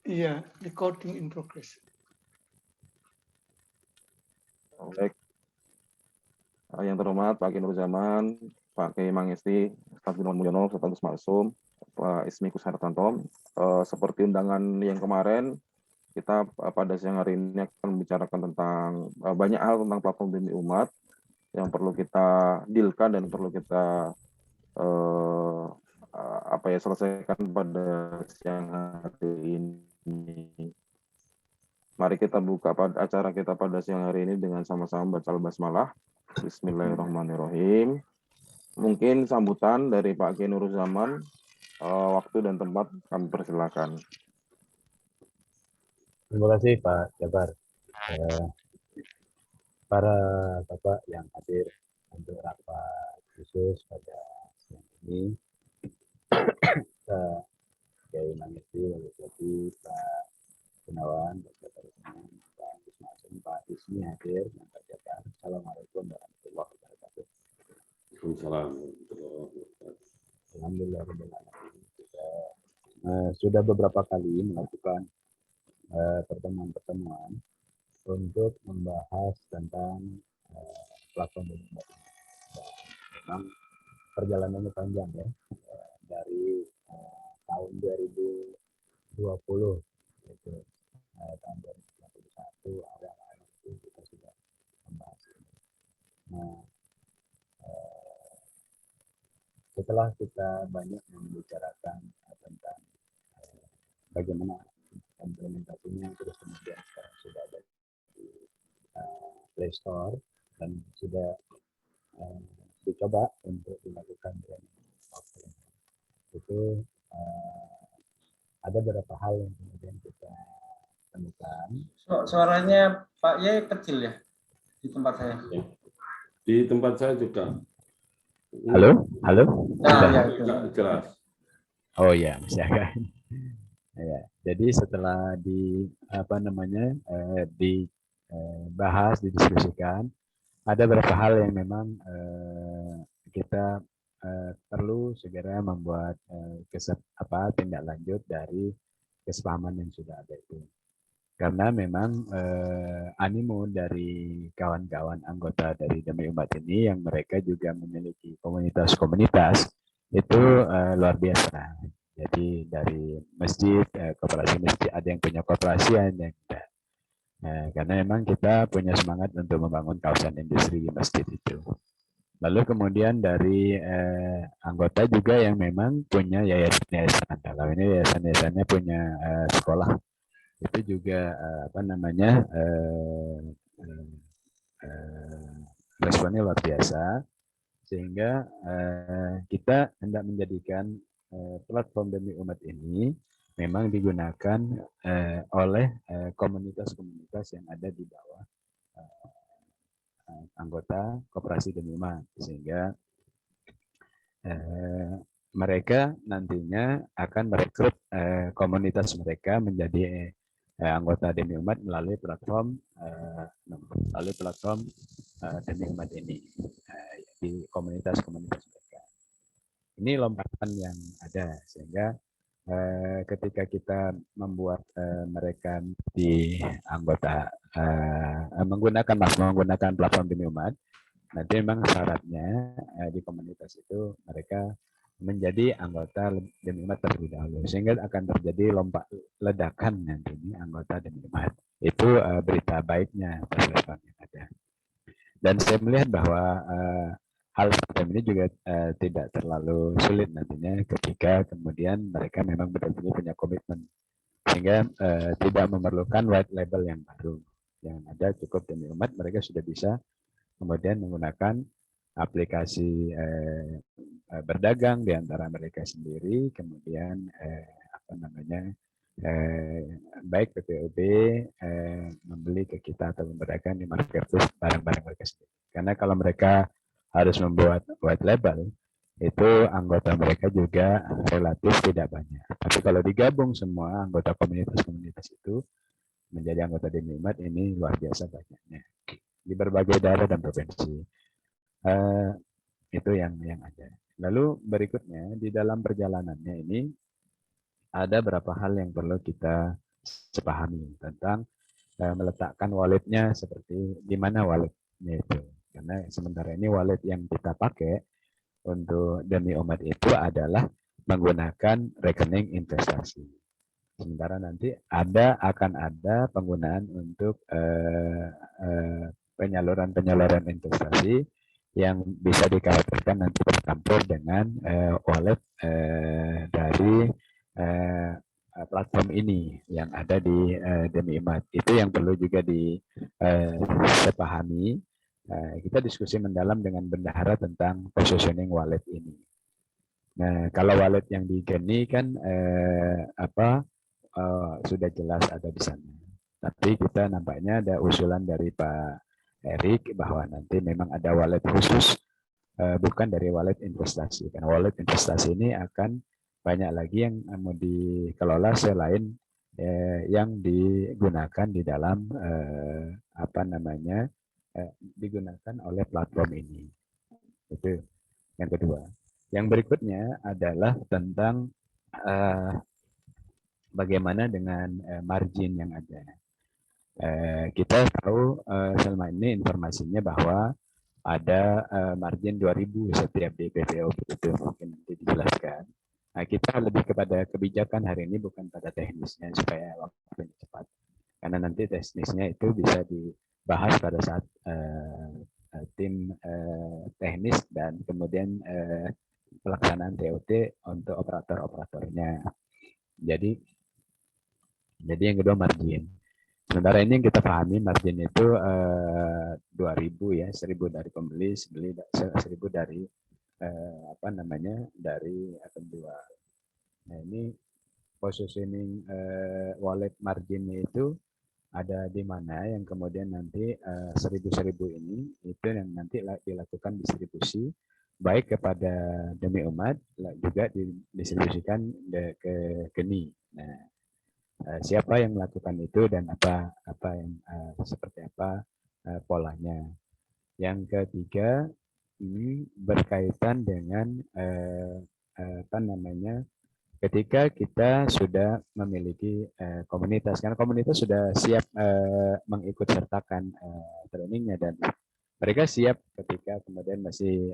Iya, recording in progress. Baik. Yang terhormat Pak Kiai Nur Zaman, Pak Kiai Mangesti, Ustaz Binul Mulyono, Ustaz Agus Maksum, Pak Ismi Kushartanto. Seperti undangan yang kemarin, kita pada siang hari ini akan membicarakan tentang banyak hal tentang platform demi umat yang perlu kita dealkan dan perlu kita selesaikan pada siang hari ini. Mari kita buka acara kita pada siang hari ini dengan sama-sama baca basmalah. Bismillahirrahmanirrahim. Mungkin sambutan dari Pak Kiai Nur Zaman, waktu dan tempat kami persilakan. Terima kasih Pak Jabar. Para Bapak yang hadir untuk rapat khusus pada siang ini, Pak Kiai Mangesti, Pak Gunawan, Pak Ismail, Pak Ismi hadir, dan Pak Jabar. Assalamualaikum warahmatullahi wabarakatuh. Alhamdulillah, kita sudah beberapa kali melakukan pertemuan-pertemuan untuk membahas tentang platform ini. Memang perjalanannya panjang ya, dari tahun 2020 itu tahun 2021 awal itu kita sudah membahas ini. Nah, setelah kita banyak membicarakan tentang bagaimana implementasinya, terus kemudian sekarang sudah ada di Play Store dan sudah dicoba untuk dilakukan training offline. Itu ada beberapa hal yang kemudian kita temukan. Suaranya Pak Yai kecil ya di tempat saya. Di tempat saya juga. Halo, halo. Nah, ya, itu. Jelas. Oh ya, masih agak. Ya, jadi setelah dibahas, didiskusikan, ada beberapa hal yang memang kita perlu segera membuat tindak lanjut dari kesepahaman yang sudah ada itu. Karena memang animo dari kawan-kawan anggota dari Demi Umat ini yang mereka juga memiliki komunitas-komunitas itu luar biasa. Jadi dari masjid, koperasi masjid, ada yang punya koperasi, ada yang tidak. Karena memang kita punya semangat untuk membangun kawasan industri masjid itu. Lalu kemudian dari anggota juga yang memang punya yayasan. Kalau ini yayasan-yayasannya punya sekolah, itu juga responnya luar biasa. Sehingga kita hendak menjadikan platform Demi Umat ini memang digunakan oleh komunitas-komunitas yang ada di bawah anggota Koperasi Demi Umat, sehingga mereka nantinya akan merekrut komunitas mereka menjadi anggota Demi Umat melalui platform Demi Umat ini, di komunitas-komunitas mereka. Ini lompatan yang ada, sehingga ketika kita membuat mereka di anggota menggunakan platform Demi Umat, nanti memang syaratnya di komunitas itu mereka menjadi anggota Demi Umat terlebih dahulu, sehingga akan terjadi ledakan nanti ini anggota Demi Umat. Itu berita baiknya yang ada. Dan saya melihat bahwa hal semacam ini juga tidak terlalu sulit nantinya ketika kemudian mereka memang benar-benar punya komitmen, sehingga tidak memerlukan white label yang baru. Yang ada cukup Demi Umat, mereka sudah bisa kemudian menggunakan aplikasi berdagang di antara mereka sendiri, kemudian baik PPOB membeli ke kita atau berdagang di marketplace barang-barang mereka sendiri. Karena kalau mereka harus membuat white label, itu anggota mereka juga relatif tidak banyak. Tapi kalau digabung semua anggota komunitas-komunitas itu menjadi anggota Demi Umat, ini luar biasa banyaknya di berbagai daerah dan provinsi. Itu yang ada. Lalu berikutnya di dalam perjalanannya ini ada beberapa hal yang perlu kita sepahami tentang meletakkan walletnya seperti di mana walletnya itu. Karena sementara ini wallet yang kita pakai untuk demi umat itu adalah menggunakan rekening investasi. Sementara nanti akan ada penggunaan untuk penyaluran investasi yang bisa dikhawatirkan nanti bercampur dengan wallet dari platform ini yang ada di Demi Umat. Itu yang perlu juga disepahami. Kita diskusi mendalam dengan bendahara tentang positioning wallet ini. Nah, kalau wallet yang di Geni kan sudah jelas ada di sana. Tapi kita nampaknya ada usulan dari Pak Erik bahwa nanti memang ada wallet khusus, bukan dari wallet investasi. Karena wallet investasi ini akan banyak lagi yang mau dikelola selain yang digunakan di dalam digunakan oleh platform ini. Itu yang kedua. Yang berikutnya adalah tentang bagaimana dengan margin yang ada. Kita tahu selama ini informasinya bahwa ada margin 2000 setiap DPPO, begitu mungkin nanti dijelaskan. Nah, kita lebih kepada kebijakan hari ini, bukan pada teknisnya supaya waktunya cepat. Karena nanti teknisnya itu bisa dibahas pada saat tim teknis dan kemudian pelaksanaan TOT untuk operator-operatornya. Jadi yang kedua margin. Sementara ini yang kita pahami margin itu 2.000 ya, 1.000 dari pembeli, 1.000 dari dari penjual. Nah, ini positioning wallet marginnya itu ada di mana yang kemudian nanti 1.000 ini itu yang nanti dilakukan distribusi baik kepada Demi Umat juga didistribusikan ke Geni. Nah, siapa yang melakukan itu dan seperti apa polanya. Yang ketiga ini berkaitan dengan ketika kita sudah memiliki komunitas, karena komunitas sudah siap mengikut sertakan trainingnya dan mereka siap ketika kemudian masih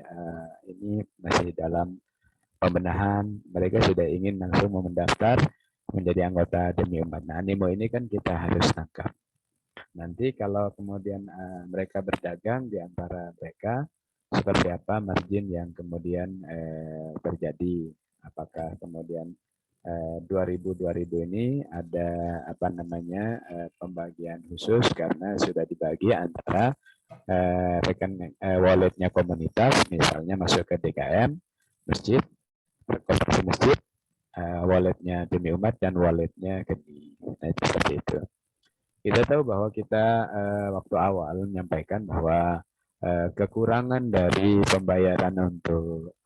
dalam pembenahan, mereka sudah ingin langsung mau mendaftar menjadi anggota Demi Umat. Nah, animo ini kan kita harus tangkap. Nanti kalau kemudian mereka berdagang di antara mereka, seperti apa margin yang kemudian terjadi? Apakah kemudian 2.000 ini ada pembagian khusus karena sudah dibagi antara walletnya komunitas, misalnya masuk ke DKM, masjid, konversi masjid, walletnya Demi Umat dan walletnya Geni. Nah, seperti itu. Kita tahu bahwa kita waktu awal menyampaikan bahwa kekurangan dari pembayaran untuk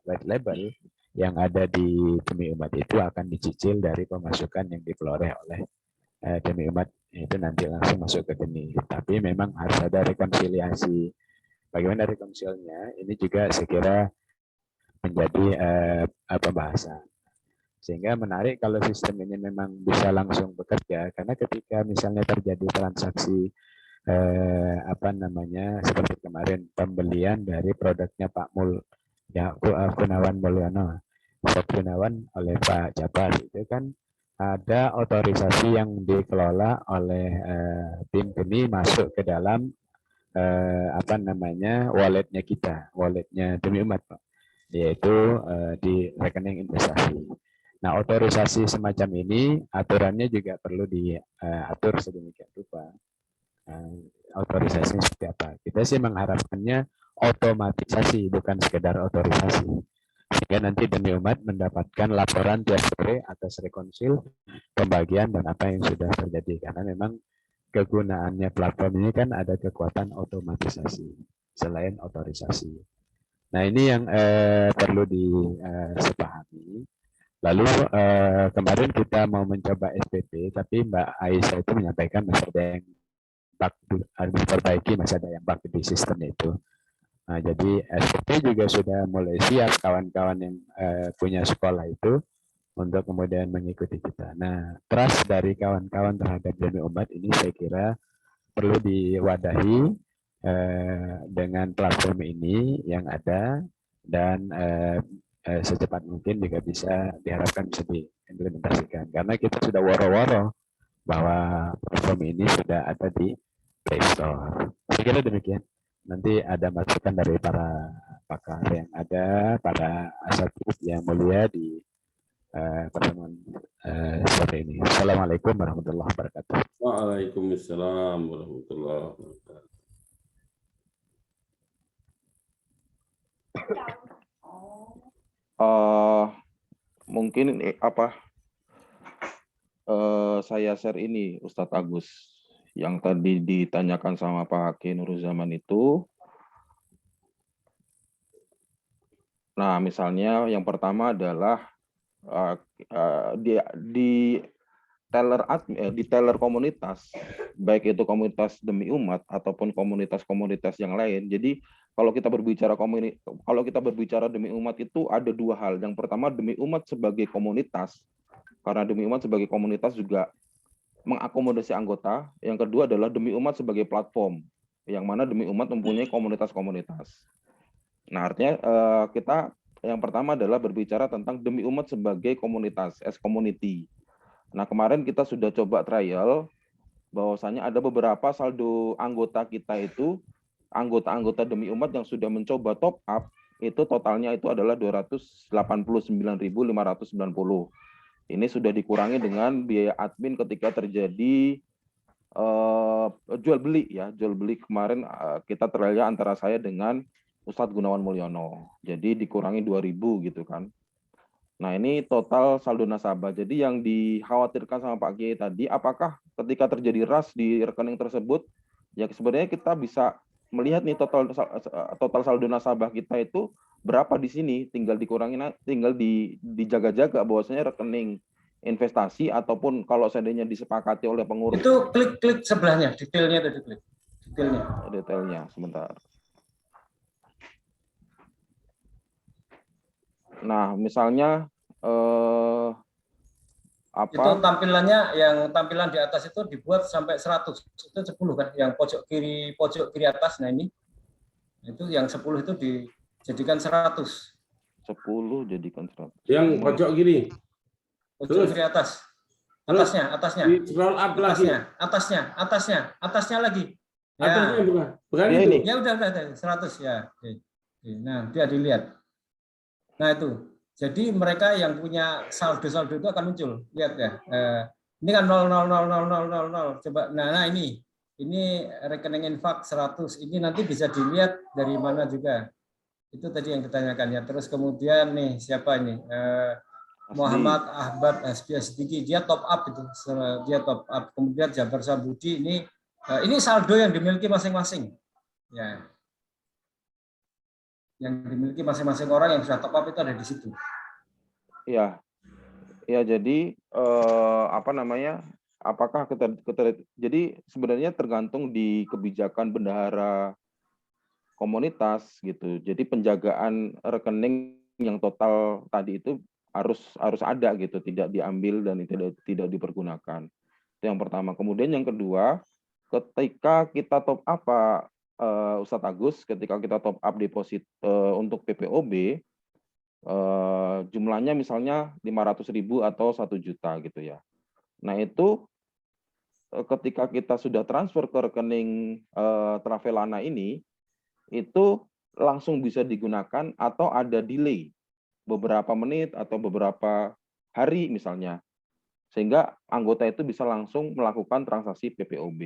white label yang ada di Demi Umat itu akan dicicil dari pemasukan yang diperoleh oleh Demi Umat, itu nanti langsung masuk ke Geni. Tapi memang harus ada rekonsiliasi. Bagaimana rekonsiliasinya? Ini juga saya kira menjadi pembahasan. Sehingga menarik kalau sistem ini memang bisa langsung bekerja, karena ketika misalnya terjadi transaksi seperti kemarin pembelian dari produknya Pak Gunawan Mulyono, Pak Gunawan oleh Pak Jabar, itu kan ada otorisasi yang dikelola oleh tim Geni masuk ke dalam walletnya kita, walletnya Demi Umat, Pak, yaitu di rekening investasi. Nah, otorisasi semacam ini aturannya juga perlu diatur sedemikian rupa. Otorisasi seperti apa? Kita sih mengharapkannya otomatisasi, bukan sekedar otorisasi. Sehingga nanti Demi Umat mendapatkan laporan tiap sore atas rekonsil, pembagian dan apa yang sudah terjadi. Karena memang kegunaannya platform ini kan ada kekuatan otomatisasi selain otorisasi. Nah, ini yang perlu disepahami. Lalu kemarin kita mau mencoba SPP, tapi Mbak Aisyah itu menyampaikan masih ada yang harus diperbaiki, masih ada yang bug di sistem itu. Nah, jadi SPP juga sudah mulai siap, kawan-kawan yang punya sekolah itu untuk kemudian mengikuti kita. Nah, trust dari kawan-kawan terhadap Demi Umat ini saya kira perlu diwadahi dengan platform ini yang ada, dan secepat mungkin juga bisa diharapkan bisa diimplementasikan. Karena kita sudah woro-woro bahwa platform ini sudah ada di Play Store. Saya kira demikian. Nanti ada masukan dari para pakar yang ada, para asatidz yang mulia di pertemuan sore ini. Assalamualaikum warahmatullahi wabarakatuh. Waalaikumsalam warahmatullahi wabarakatuh. Mungkin saya share ini Ustadz Agus yang tadi ditanyakan sama Pak Haki Nuruzaman itu. Nah, misalnya yang pertama adalah di teller komunitas, baik itu komunitas Demi Umat ataupun komunitas-komunitas yang lain. Jadi kalau kita berbicara Demi Umat itu ada dua hal. Yang pertama Demi Umat sebagai komunitas, karena Demi Umat sebagai komunitas juga mengakomodasi anggota. Yang kedua adalah Demi Umat sebagai platform, yang mana Demi Umat mempunyai komunitas-komunitas. Nah, artinya kita yang pertama adalah berbicara tentang Demi Umat sebagai komunitas, as community. Nah, kemarin kita sudah coba trial, bahwasanya ada beberapa saldo anggota kita itu, anggota-anggota Demi Umat yang sudah mencoba top up, itu totalnya itu adalah 289.590. Ini sudah dikurangi dengan biaya admin ketika terjadi jual beli ya. Jual beli kemarin kita trialnya antara saya dengan Ustadz Gunawan Mulyono. Jadi dikurangi 2.000 gitu kan. Nah, ini total saldo nasabah. Jadi yang dikhawatirkan sama Pak Kiai tadi, apakah ketika terjadi ras di rekening tersebut, ya sebenarnya kita bisa melihat nih total saldo nasabah kita itu berapa di sini, tinggal dikurangi, tinggal dijaga-jaga bahwasanya rekening investasi ataupun kalau seandainya disepakati oleh pengurus. Itu klik sebelahnya, detailnya ada diklik. Detailnya sebentar. Nah, misalnya itu tampilannya, yang tampilan di atas itu dibuat sampai 100, itu 10 kan, yang pojok kiri atas. Nah, ini itu yang 10 itu dijadikan 100. 10 jadikan 100. Yang pojok kiri. Pojok kiri atas. Atasnya. Di scroll up lagi. Atasnya lagi. Ya. Atasnya bukan ya, itu. Ya udah 100 ya. Oke. Nah, dia dilihat. Nah, itu. Jadi mereka yang punya saldo itu akan muncul. Lihat ya. Ini kan 0,00000. Coba. Nah ini rekening infak 100. Ini nanti bisa dilihat dari mana juga. Itu tadi yang ditanyakan ya. Terus kemudian nih siapa ini? Muhammad Ahmad Hasbi Asdiki, dia top up itu. Dia top up. Kemudian Jabar Sambudi ini saldo yang dimiliki masing-masing. Ya. Yang dimiliki masing-masing orang yang sudah top up itu ada di situ. Ya, jadi apakah jadi sebenarnya tergantung di kebijakan bendahara komunitas gitu. Jadi penjagaan rekening yang total tadi itu harus ada gitu, tidak diambil dan tidak dipergunakan. Itu yang pertama. Kemudian yang kedua, ketika kita top up Ustadz Agus, ketika kita top up deposit untuk PPOB, jumlahnya misalnya 500.000 atau 1 juta gitu ya. Nah, itu ketika kita sudah transfer ke rekening Travelana ini, itu langsung bisa digunakan atau ada delay beberapa menit atau beberapa hari misalnya, sehingga anggota itu bisa langsung melakukan transaksi PPOB.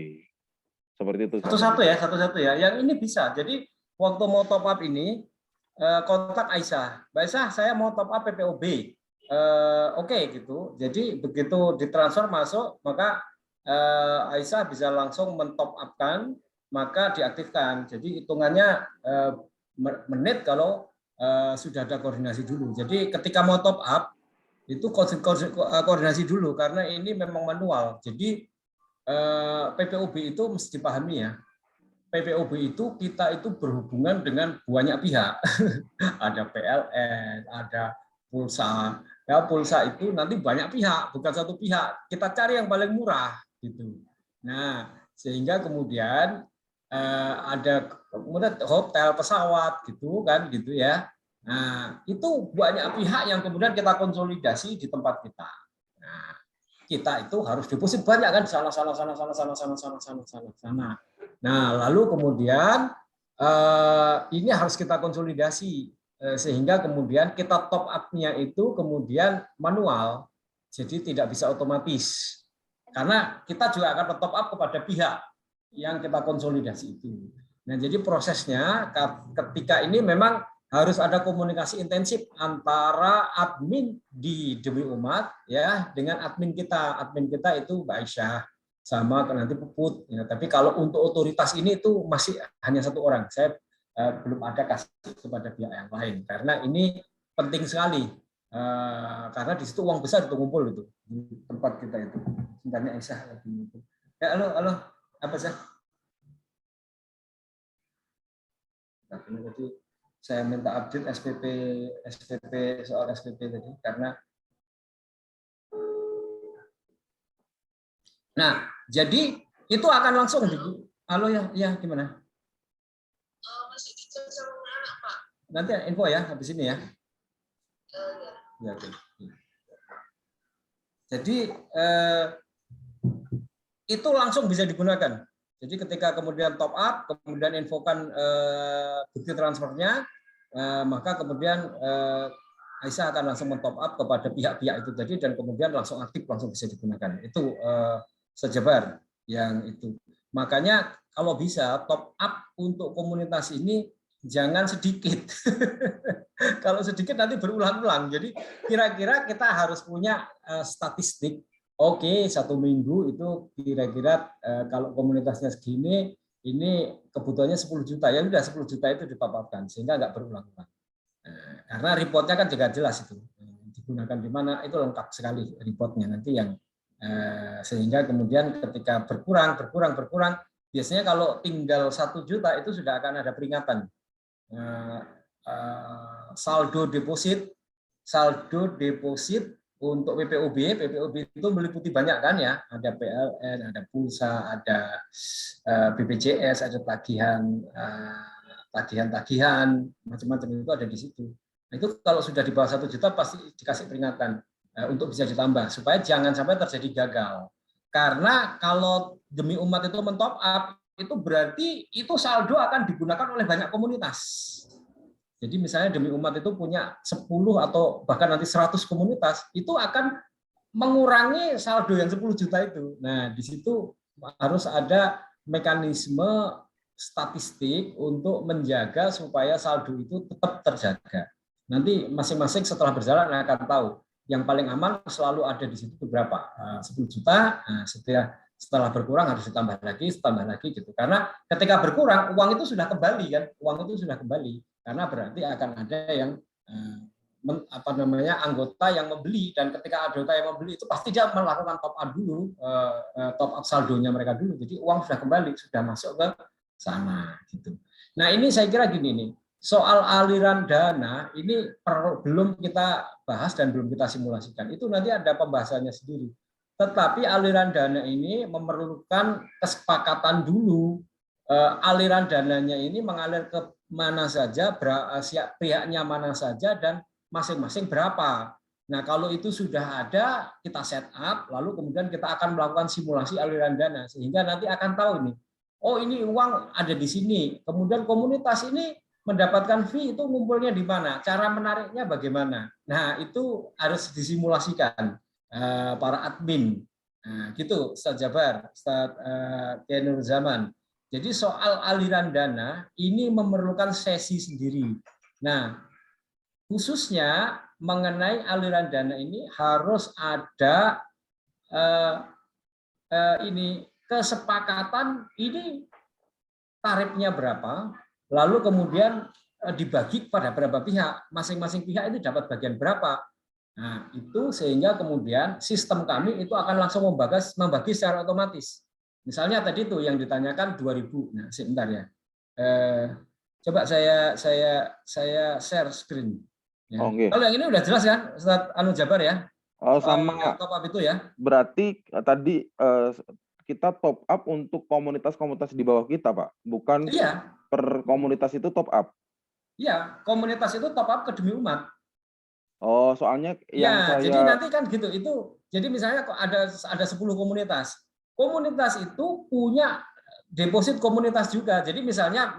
Seperti itu. Satu-satu ya. Yang ini bisa. Jadi waktu mau top up ini, kontak Aisyah. Mbak Aisyah, saya mau top up PPOB. Oke, gitu. Jadi begitu ditransfer masuk, maka Aisyah bisa langsung mentop up-kan, maka diaktifkan. Jadi hitungannya menit kalau sudah ada koordinasi dulu. Jadi ketika mau top up, itu koordinasi dulu, karena ini memang manual. Jadi PPOB itu mesti dipahami ya. PPOB itu kita itu berhubungan dengan banyak pihak. Ada PLN, ada pulsa. Ya, pulsa itu nanti banyak pihak, bukan satu pihak. Kita cari yang paling murah gitu. Nah, sehingga kemudian ada kemudian hotel, pesawat gitu kan gitu ya. Nah, itu banyak pihak yang kemudian kita konsolidasi di tempat kita. Nah, kita itu harus deposit banyak kan sana. Nah, lalu kemudian ini harus kita konsolidasi sehingga kemudian kita top up-nya itu kemudian manual, jadi tidak bisa otomatis. Karena kita juga akan top up kepada pihak yang kita konsolidasi itu. Nah, jadi prosesnya ketika ini memang harus ada komunikasi intensif antara admin di Demi Umat ya dengan admin kita. Admin kita itu Mbak Aisyah sama nanti Puput. Ya, tapi kalau untuk otoritas ini itu masih hanya satu orang. Saya belum ada kasih kepada pihak yang lain karena ini penting sekali karena di situ uang besar itu ngumpul itu di tempat kita itu. Sebenarnya Aisyah lagi itu. Ya, halo, apa sih? Nah, ini tadi saya minta update SPP soal SPP tadi karena nah jadi itu akan langsung halo ya gimana? Masih dicek sama anak, Pak. Nanti info ya habis ini ya. Ya, oke. Jadi itu langsung bisa digunakan. Jadi ketika kemudian top up, kemudian infokan bukti transfernya, maka kemudian Aisyah akan langsung men-top up kepada pihak-pihak itu tadi dan kemudian langsung aktif, langsung bisa digunakan. Itu sejebar yang itu. Makanya kalau bisa top up untuk komunitas ini jangan sedikit. Kalau sedikit nanti berulang-ulang. Jadi kira-kira kita harus punya statistik. Oke, 1 minggu itu kira-kira kalau komunitasnya segini, ini kebutuhannya 10 juta. Ya udah 10 juta itu dipapatkan sehingga nggak berulang-ulang. Karena reportnya kan juga jelas itu. Digunakan di mana itu lengkap sekali reportnya nanti yang sehingga kemudian ketika berkurang, biasanya kalau tinggal 1 juta itu sudah akan ada peringatan. Saldo deposit untuk PPOB itu meliputi banyak kan ya, ada PLN, ada pulsa, ada BPJS, ada tagihan, macam-macam itu ada di situ. Nah, itu kalau sudah di bawah 1 juta pasti dikasih peringatan untuk bisa ditambah supaya jangan sampai terjadi gagal. Karena kalau Demi Umat itu men-top up itu berarti itu saldo akan digunakan oleh banyak komunitas. Jadi misalnya Demi Umat itu punya 10 atau bahkan nanti 100 komunitas, itu akan mengurangi saldo yang 10 juta itu. Nah, di situ harus ada mekanisme statistik untuk menjaga supaya saldo itu tetap terjaga. Nanti masing-masing setelah berjalan akan tahu. Yang paling aman selalu ada di situ berapa? 10 juta, setelah berkurang harus ditambah lagi gitu. Karena ketika berkurang, uang itu sudah kembali kan? Uang itu sudah kembali. Karena berarti akan ada yang anggota yang membeli, dan ketika anggota yang membeli itu pasti dia melakukan top up dulu, top up saldonya mereka dulu. Jadi uang sudah kembali, sudah masuk ke sana gitu. Nah, ini saya kira gini nih. Soal aliran dana ini belum kita bahas dan belum kita simulasikan. Itu nanti ada pembahasannya sendiri. Tetapi aliran dana ini memerlukan kesepakatan dulu. Aliran dananya ini mengalir ke mana saja, pihaknya mana saja, dan masing-masing berapa. Nah, kalau itu sudah ada, kita set up, lalu kemudian kita akan melakukan simulasi aliran dana. Sehingga nanti akan tahu ini, oh ini uang ada di sini. Kemudian komunitas ini mendapatkan fee itu ngumpulnya di mana, cara menariknya bagaimana. Nah, itu harus disimulasikan para admin. Nah, gitu, Ustaz Jabar, Ustaz Kiai Nur Zaman. Jadi soal aliran dana ini memerlukan sesi sendiri. Nah, khususnya mengenai aliran dana ini harus ada ini kesepakatan ini tarifnya berapa. Lalu kemudian dibagi pada berapa pihak, masing-masing pihak itu dapat bagian berapa. Nah, itu sehingga kemudian sistem kami itu akan langsung membagi secara otomatis. Misalnya tadi itu yang ditanyakan 2.000. Nah, sebentar ya. Coba saya share screen. Ya. Oke. Kalau yang ini udah jelas ya, Ustaz Anu Jabar ya. Sama Top up itu ya. berarti tadi kita top up untuk komunitas-komunitas di bawah kita, Pak. Bukan Iya, per komunitas itu top up. iya. Komunitas itu top up ke demi umat. Oh, soalnya yang Ya, jadi saya nanti kan gitu. Itu jadi misalnya kok ada 10 komunitas. Komunitas itu punya deposit komunitas juga. Jadi misalnya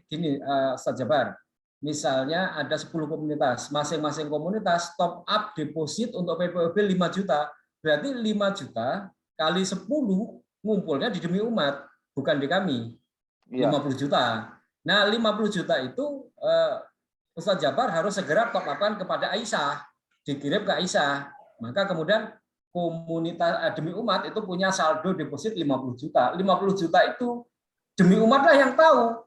gini, Ustaz Jabar. Misalnya ada 10 komunitas, masing-masing komunitas top up deposit untuk PPOB 5 juta. Berarti 5 juta kali 10 ngumpulnya di demi umat, bukan di kami. Iya. 50 juta. Nah, 50 juta itu Ustaz Jabar harus segera top up-kan kepada Aisyah, dikirim ke Aisyah. Maka kemudian komunitas demi umat itu punya saldo deposit 50 juta. 50 juta itu demi umat lah yang tahu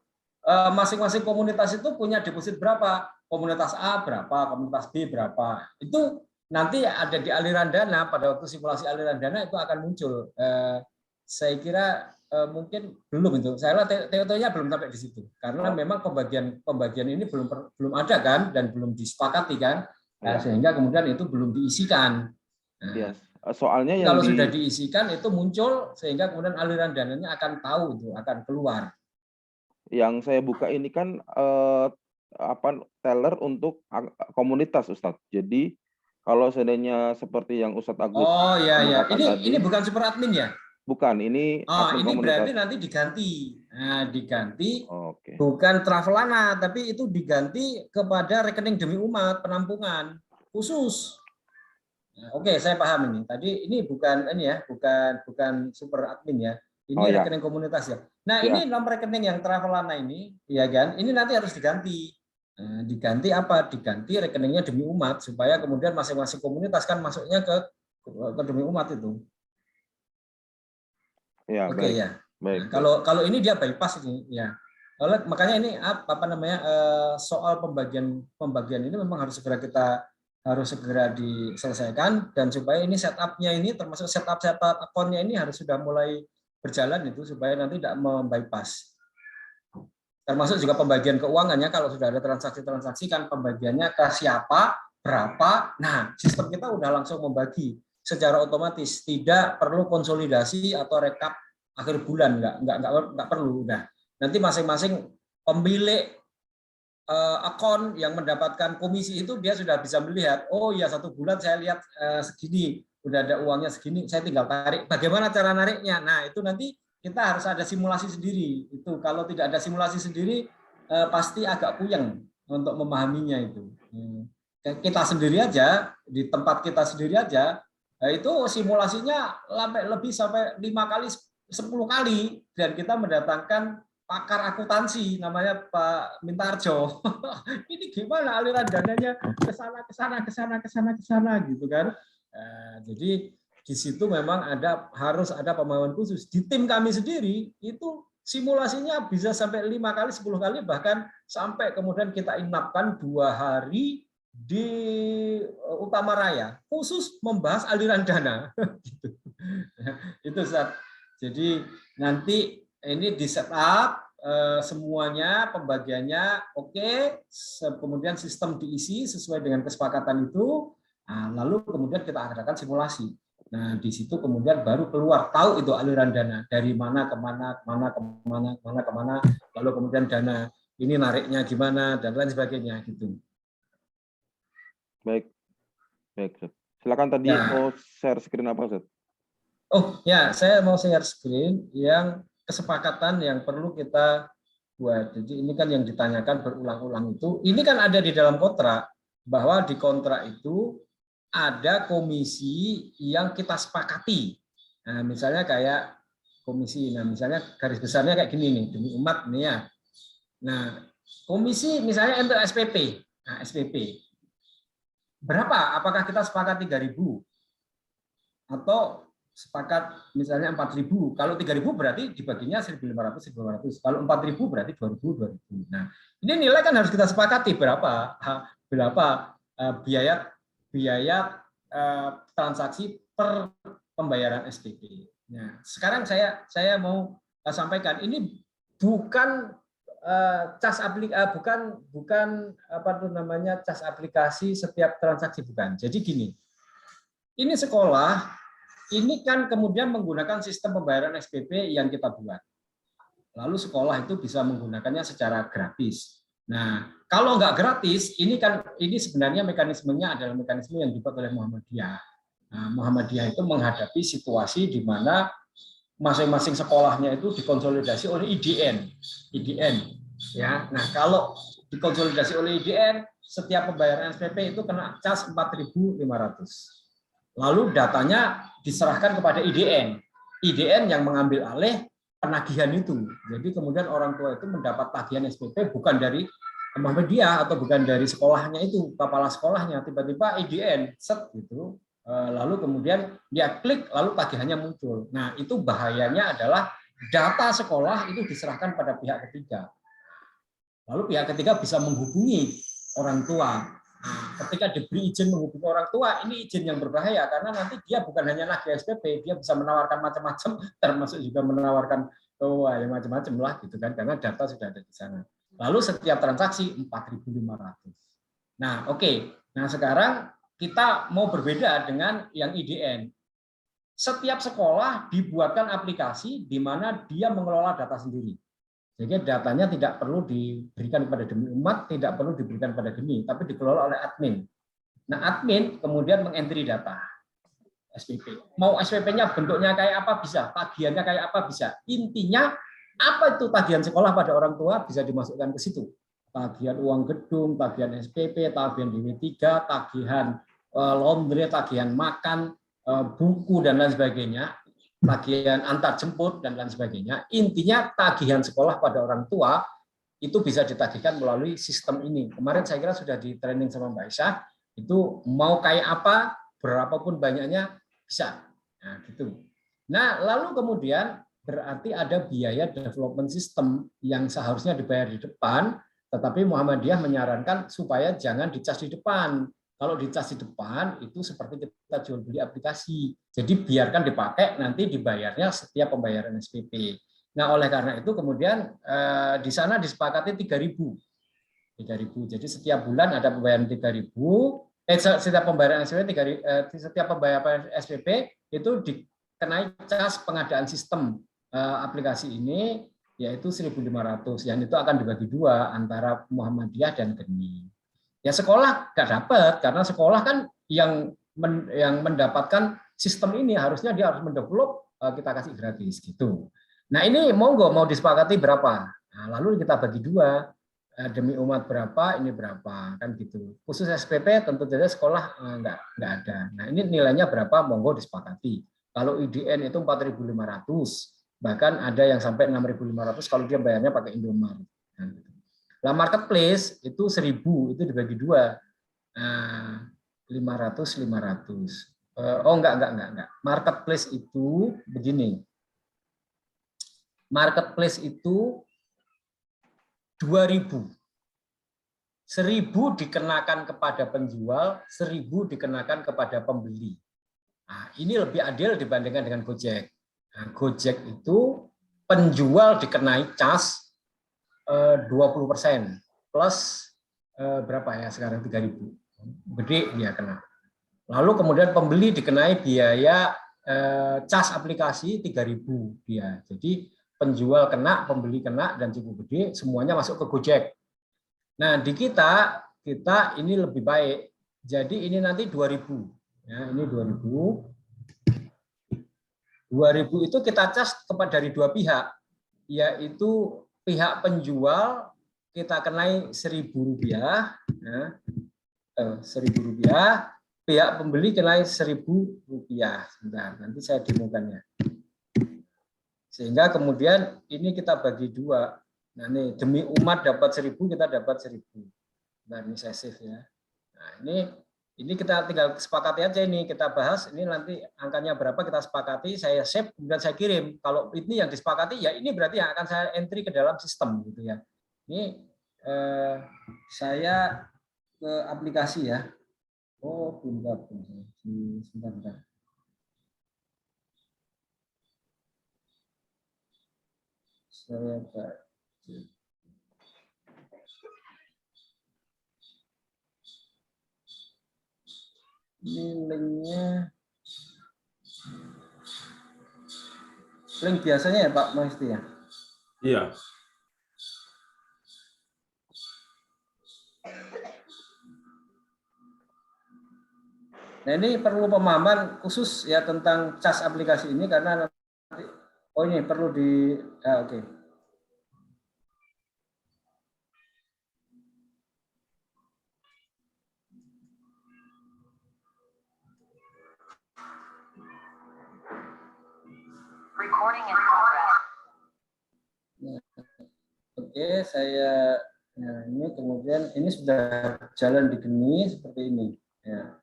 masing-masing komunitas itu punya deposit berapa. Komunitas A berapa, komunitas B berapa. Itu nanti ada di aliran dana, pada waktu simulasi aliran dana itu akan muncul. Saya kira mungkin belum itu. Saya lihat TOT-nya belum sampai di situ. Karena memang pembagian ini belum ada kan dan belum disepakati kan. Sehingga kemudian itu belum diisikan. Nah, Yes. Soalnya yang kalau sudah diisikan itu muncul sehingga kemudian aliran dananya akan tahu itu akan keluar. Yang saya buka ini kan teller untuk komunitas, Ustadz. Jadi kalau seandainya seperti yang Ustadz Agus Iya. kemukakan tadi, Ini bukan super admin ya? bukan, ini admin Ini komunitas. berarti nanti diganti. Nah, diganti Oke. bukan Travelana, tapi itu diganti kepada rekening demi umat penampungan khusus. Nah, oke, saya paham ini. Tadi ini bukan bukan super admin ya. Ini rekening komunitas ya. Nah, ini nomor rekening yang Travelana ini, ya kan? Ini nanti harus diganti. Nah, diganti apa? Diganti rekeningnya demi umat supaya kemudian masing-masing komunitas kan masuknya ke demi umat itu. Ya, Oke, baik. ya. Baik. Nah, kalau ini dia bypass ini ya. Makanya ini soal pembagian ini memang harus segera diselesaikan dan supaya ini setupnya ini termasuk setup akunnya ini harus sudah mulai berjalan itu supaya nanti tidak membypass. Termasuk juga pembagian keuangannya kalau sudah ada transaksi kan pembagiannya ke siapa, berapa. Nah, sistem kita udah langsung membagi secara otomatis, tidak perlu konsolidasi atau rekap akhir bulan, nggak perlu. Udah. Nanti masing-masing pemilik akun yang mendapatkan komisi itu dia sudah bisa melihat, oh ya 1 bulan saya lihat segini, udah ada uangnya segini, saya tinggal tarik. Bagaimana cara nariknya? Nah, itu nanti kita harus ada simulasi sendiri. Itu kalau tidak ada simulasi sendiri pasti agak puyeng untuk memahaminya itu. Kita sendiri aja di tempat kita sendiri aja itu simulasinya sampai 5 kali 10 kali dan kita mendatangkan pakar akuntansi namanya Pak Mintarjo. Ini gimana aliran dananya ke sana gitu kan. Jadi di situ memang harus ada pemahaman khusus. Di tim kami sendiri itu simulasinya bisa sampai 5 kali, 10 kali, bahkan sampai kemudian kita inapkan 2 hari di Utama Raya khusus membahas aliran dana. Gitu. Itu Ustaz. Jadi nanti ini di setup semuanya, pembagiannya oke, kemudian sistem diisi sesuai dengan kesepakatan itu, lalu kemudian kita adakan simulasi. Nah, di situ kemudian baru keluar tahu itu aliran dana dari mana kemana, lalu kemudian dana ini nariknya gimana dan lain sebagainya gitu. Baik, silakan tadi mau share screen apa, Ustaz? Oh ya, saya mau share screen yang kesepakatan yang perlu kita buat. Jadi ini kan yang ditanyakan berulang-ulang itu, ini kan ada di dalam kontrak bahwa di kontrak itu ada komisi yang kita sepakati. Nah, misalnya kayak komisi, misalnya garis besarnya kayak gini nih, demi umat nih ya. Nah, komisi misalnya untuk SPP. Nah, SPP. Berapa? Apakah kita sepakat 3.000? Atau sepakat misalnya 4.000. Kalau 3.000 berarti dibaginya 1.500. Kalau 4.000 berarti 2.000. Nah, ini nilai kan harus kita sepakati berapa biaya transaksi per pembayaran SPP. Nah, sekarang saya mau sampaikan ini bukan bukan apa tuh namanya cas aplikasi setiap transaksi, bukan. Jadi gini, ini sekolah ini kan kemudian menggunakan sistem pembayaran SPP yang kita buat. Lalu sekolah itu bisa menggunakannya secara gratis. Nah, kalau nggak gratis, ini sebenarnya mekanismenya adalah mekanisme yang dibuat oleh Muhammadiyah. Nah, Muhammadiyah itu menghadapi situasi di mana masing-masing sekolahnya itu dikonsolidasi oleh IDN. Ya. Nah, kalau dikonsolidasi oleh IDN, setiap pembayaran SPP itu kena cas 4.500. Lalu datanya diserahkan kepada IDN. IDN yang mengambil alih penagihan itu. Jadi kemudian orang tua itu mendapat tagihan SPP bukan dari Muhammadiyah atau bukan dari sekolahnya itu, kepala sekolahnya, tiba-tiba IDN set gitu. Lalu kemudian dia klik, lalu tagihannya muncul. Nah, itu bahayanya adalah data sekolah itu diserahkan pada pihak ketiga. Lalu pihak ketiga bisa menghubungi orang tua. Nah, ketika diberi izin menghubungi orang tua, ini izin yang berbahaya karena nanti dia bukan hanya nagih SPP, dia bisa menawarkan macam-macam, termasuk juga menawarkan ya macam-macam lah gitu kan, karena data sudah ada di sana. Lalu setiap transaksi 4.500. Nah, oke. Nah, sekarang kita mau berbeda dengan yang IDN. Setiap sekolah dibuatkan aplikasi di mana dia mengelola data sendiri. Jadi datanya tidak perlu diberikan kepada demi umat, tidak perlu diberikan pada demi, tapi dikelola oleh admin. Nah, admin kemudian mengentry data SPP. Mau SPP-nya bentuknya kayak apa bisa, tagihannya kayak apa bisa. Intinya apa itu tagihan sekolah pada orang tua bisa dimasukkan ke situ. Tagihan uang gedung, tagihan SPP, tagihan DW3, tagihan laundry, tagihan makan, buku dan lain sebagainya. Tagihan antar jemput dan lain sebagainya. Intinya tagihan sekolah pada orang tua itu bisa ditagihkan melalui sistem ini. Kemarin saya kira sudah di training sama Mbak Aisyah, itu mau kayak apa, berapapun banyaknya bisa. Nah, gitu. Nah, lalu kemudian berarti ada biaya development system yang seharusnya dibayar di depan, tetapi Muhammadiyah menyarankan supaya jangan dicas di depan. Kalau dicas di depan itu seperti kita jual beli aplikasi. Jadi biarkan dipakai, nanti dibayarnya setiap pembayaran SPP. Nah, oleh karena itu kemudian di sana disepakati 3.000. Jadi setiap bulan ada pembayaran 3.000. Setiap pembayaran SPP setiap pembayaran SPP itu dikenai cas pengadaan sistem aplikasi ini yaitu 1.500. Yang itu akan dibagi dua antara Muhammadiyah dan Geni. Ya sekolah nggak dapat karena sekolah kan yang mendapatkan sistem ini harusnya dia harus mendevelop, kita kasih gratis gitu. Nah ini monggo mau disepakati berapa. Nah, lalu kita bagi dua, demi umat berapa, ini berapa kan gitu. Khusus SPP tentu saja sekolah nggak ada. Nah ini nilainya berapa monggo disepakati. Kalau IDN itu 4.500, bahkan ada yang sampai 6.500 kalau dia bayarnya pakai Indomaret. Nah, gitu. Nah, marketplace itu 1.000 itu dibagi dua, 500. Oh enggak. Marketplace itu begini. Marketplace itu 2.000. 1.000 dikenakan kepada penjual, 1.000 dikenakan kepada pembeli. Nah, ini lebih adil dibandingkan dengan Gojek. Nah, Gojek itu penjual dikenai cas 20% plus berapa ya sekarang 3.000, gede dia kena. Lalu kemudian pembeli dikenai biaya cas aplikasi 3.000 dia. Jadi penjual kena, pembeli kena dan cukup gede, semuanya masuk ke Gojek. Nah di kita ini lebih baik. Jadi ini nanti 2.000, ya ini 2.000. 2.000 itu kita cas kepada dari dua pihak, yaitu pihak penjual kita kenai Rp1.000, ya, Rp1.000, pihak pembeli kenai Rp1.000. Sebentar, nanti saya demokannya. Sehingga kemudian ini kita bagi dua. Nah, ini demi umat dapat 1.000, kita dapat 1.000. Nah, ini saya save ya. Nah, ini kita tinggal sepakati aja ini, kita bahas ini nanti angkanya berapa kita sepakati, saya save kemudian saya kirim. Kalau ini yang disepakati ya ini berarti yang akan saya entry ke dalam sistem gitu ya. Ini saya ke aplikasi ya. Oh, sebentar. Saya Ini linknya, link biasanya ya Pak Mesti ya. Iya. Nah ini perlu pemahaman khusus ya tentang cas aplikasi ini karena nanti, oh ini perlu di, ya, oke. Recording in progress. Oke, saya, nah ini kemudian ini sudah jalan di Geni seperti ini. Ya.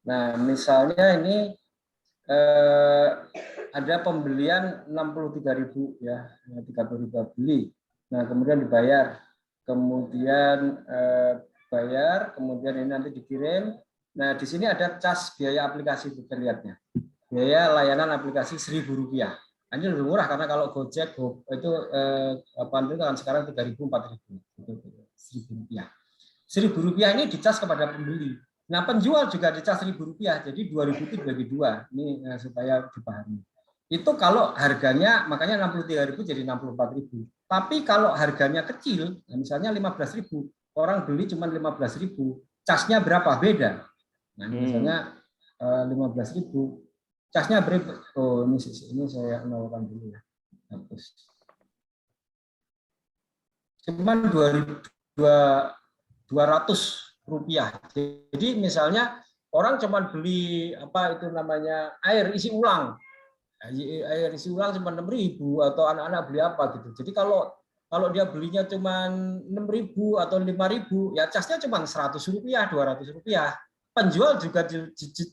Nah, misalnya ini ada pembelian 63.000 ya, 30.000 beli. Nah, kemudian dibayar. Kemudian bayar, kemudian ini nanti dikirim. Nah, di sini ada cas biaya aplikasi kita lihatnya. Biaya layanan aplikasi Rp1.000. Ini lebih murah karena kalau Gojek itu apa itu kan sekarang 3.000 4.000 itu Rp1.000. Rp1.000 ini dicas kepada pembeli. Nah, penjual juga dicas Rp1.000, jadi 2.000 itu dibagi dua. Ini supaya dipahami. Itu kalau harganya, makanya 63.000 jadi 64.000. Tapi kalau harganya kecil, misalnya 15.000, orang beli cuma 15.000, casnya berapa? Beda. Nah, misalnya 15.000, casnya berapa? Oh, ini saya nolkan dulu ya. Hapus. Cuman 200 rupiah. Jadi misalnya orang cuma beli apa itu namanya air isi ulang cuma 6.000 atau anak-anak beli apa gitu. Jadi kalau dia belinya cuma 6.000 atau 5.000 ya casnya cuma 100 rupiah, 200 rupiah. Penjual juga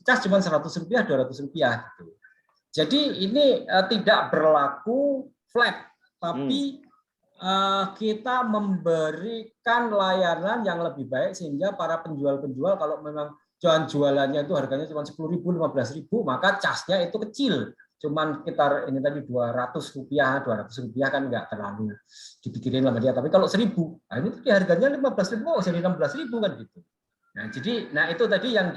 cas cuma 100 rupiah, 200 rupiah gitu. Jadi ini tidak berlaku flat, tapi kita memberikan layanan yang lebih baik sehingga para penjual-penjual kalau memang jualannya itu harganya cuma 10.000, 15.000, maka casnya itu kecil. Cuman sekitar ini tadi 200 rupiah kan nggak terlalu dipikirin sama dia. Tapi kalau 1.000, nah ini tadi harganya 15.000, oh jadi 16.000 kan gitu. Nah jadi, itu tadi yang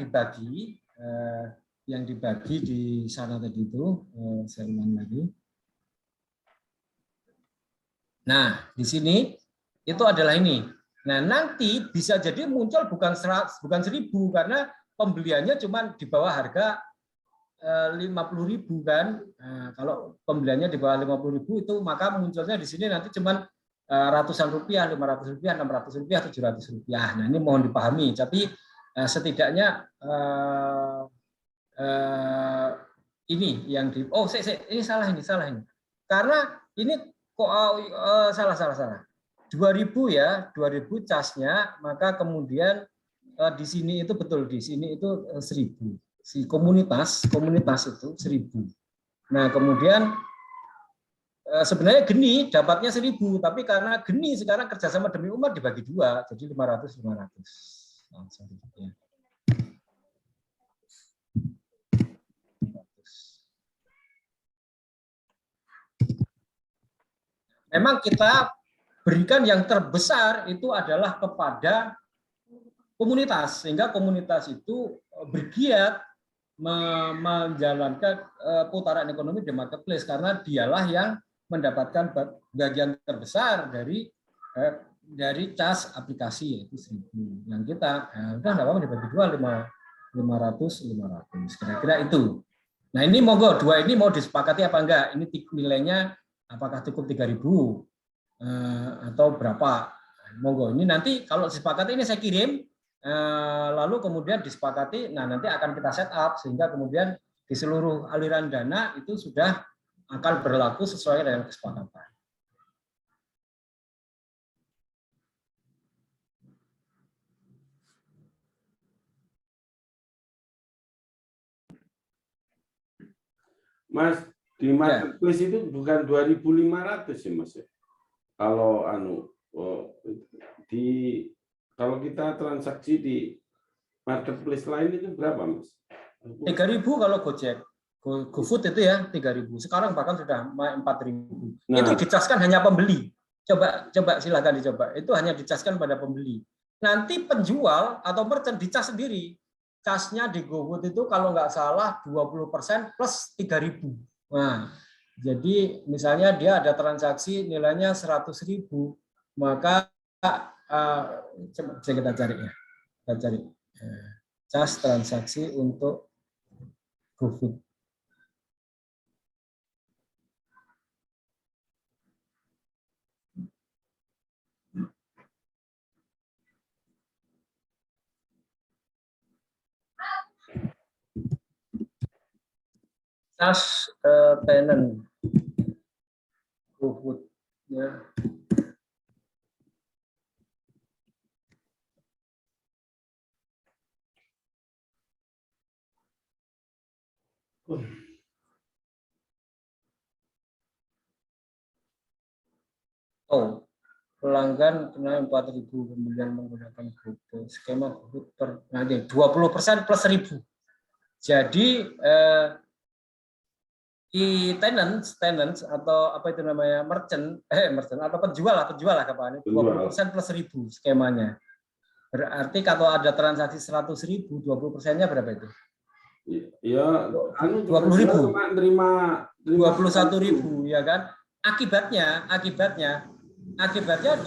dibagi di sana tadi itu, saya ulang lagi. Nah, di sini itu adalah ini. Nah, nanti bisa jadi muncul bukan 1.000 karena pembeliannya cuma di bawah harga 50.000 kan. Nah, kalau pembeliannya di bawah 50.000 itu maka munculnya di sini nanti cuma ratusan rupiah, 500 rupiah, 600 rupiah, 700 rupiah. Nah, ini mohon dipahami. Tapi setidaknya ini yang di ini salah ini. Karena ini kok salah. 2.000 ya, 2.000 casnya, maka kemudian di sini itu betul, di sini itu 1.000. Si komunitas itu 1.000. Nah, kemudian sebenarnya Geni dapatnya 1.000, tapi karena Geni sekarang kerjasama demi umat dibagi dua, jadi 500. Nah, ya. Memang kita berikan yang terbesar itu adalah kepada komunitas, sehingga komunitas itu bergiat menjalankan putaran ekonomi di marketplace karena dialah yang mendapatkan bagian terbesar dari cas aplikasi yaitu 1.000. Yang kita udah nggak apa-apa dibagi dua 500 kira-kira itu. Nah ini monggo dua ini mau disepakati apa enggak? Ini nilainya apakah cukup 3.000 atau berapa? Monggo ini nanti kalau disepakati ini saya kirim, lalu kemudian disepakati. Nah nanti akan kita set up sehingga kemudian di seluruh aliran dana itu sudah akan berlaku sesuai dengan kesepakatan. Mas, di marketplace itu bukan 2.500 ya Mas ya. Kalau kalau kita transaksi di marketplace lain itu berapa Mas? 3.000 kalau Gojek. GoFood itu ya 3.000. Sekarang bahkan sudah 4.000. Nah. Itu dicaskan hanya pembeli. Coba silakan dicoba. Itu hanya dicaskan pada pembeli. Nanti penjual atau merchant dicas sendiri. Casnya di GoFood itu kalau nggak salah 20% plus 3.000. Nah, jadi misalnya dia ada transaksi nilainya 100.000, maka coba kita cari ya. Kita cari cas transaksi untuk GoFood. Cas tenant GoFood ya. Oh, pelanggan kena 4.000 pembelian menggunakan GoFood. Skema GoFood per nanti 20% plus 1.000. Jadi tenants atau apa itu namanya merchant atau penjual lah kapan 20% plus 1.000 skemanya. Berarti kalau ada transaksi 100.000, 20%-nya berapa itu? Ya, 20.000. Terima 21.000 ya kan? Akibatnya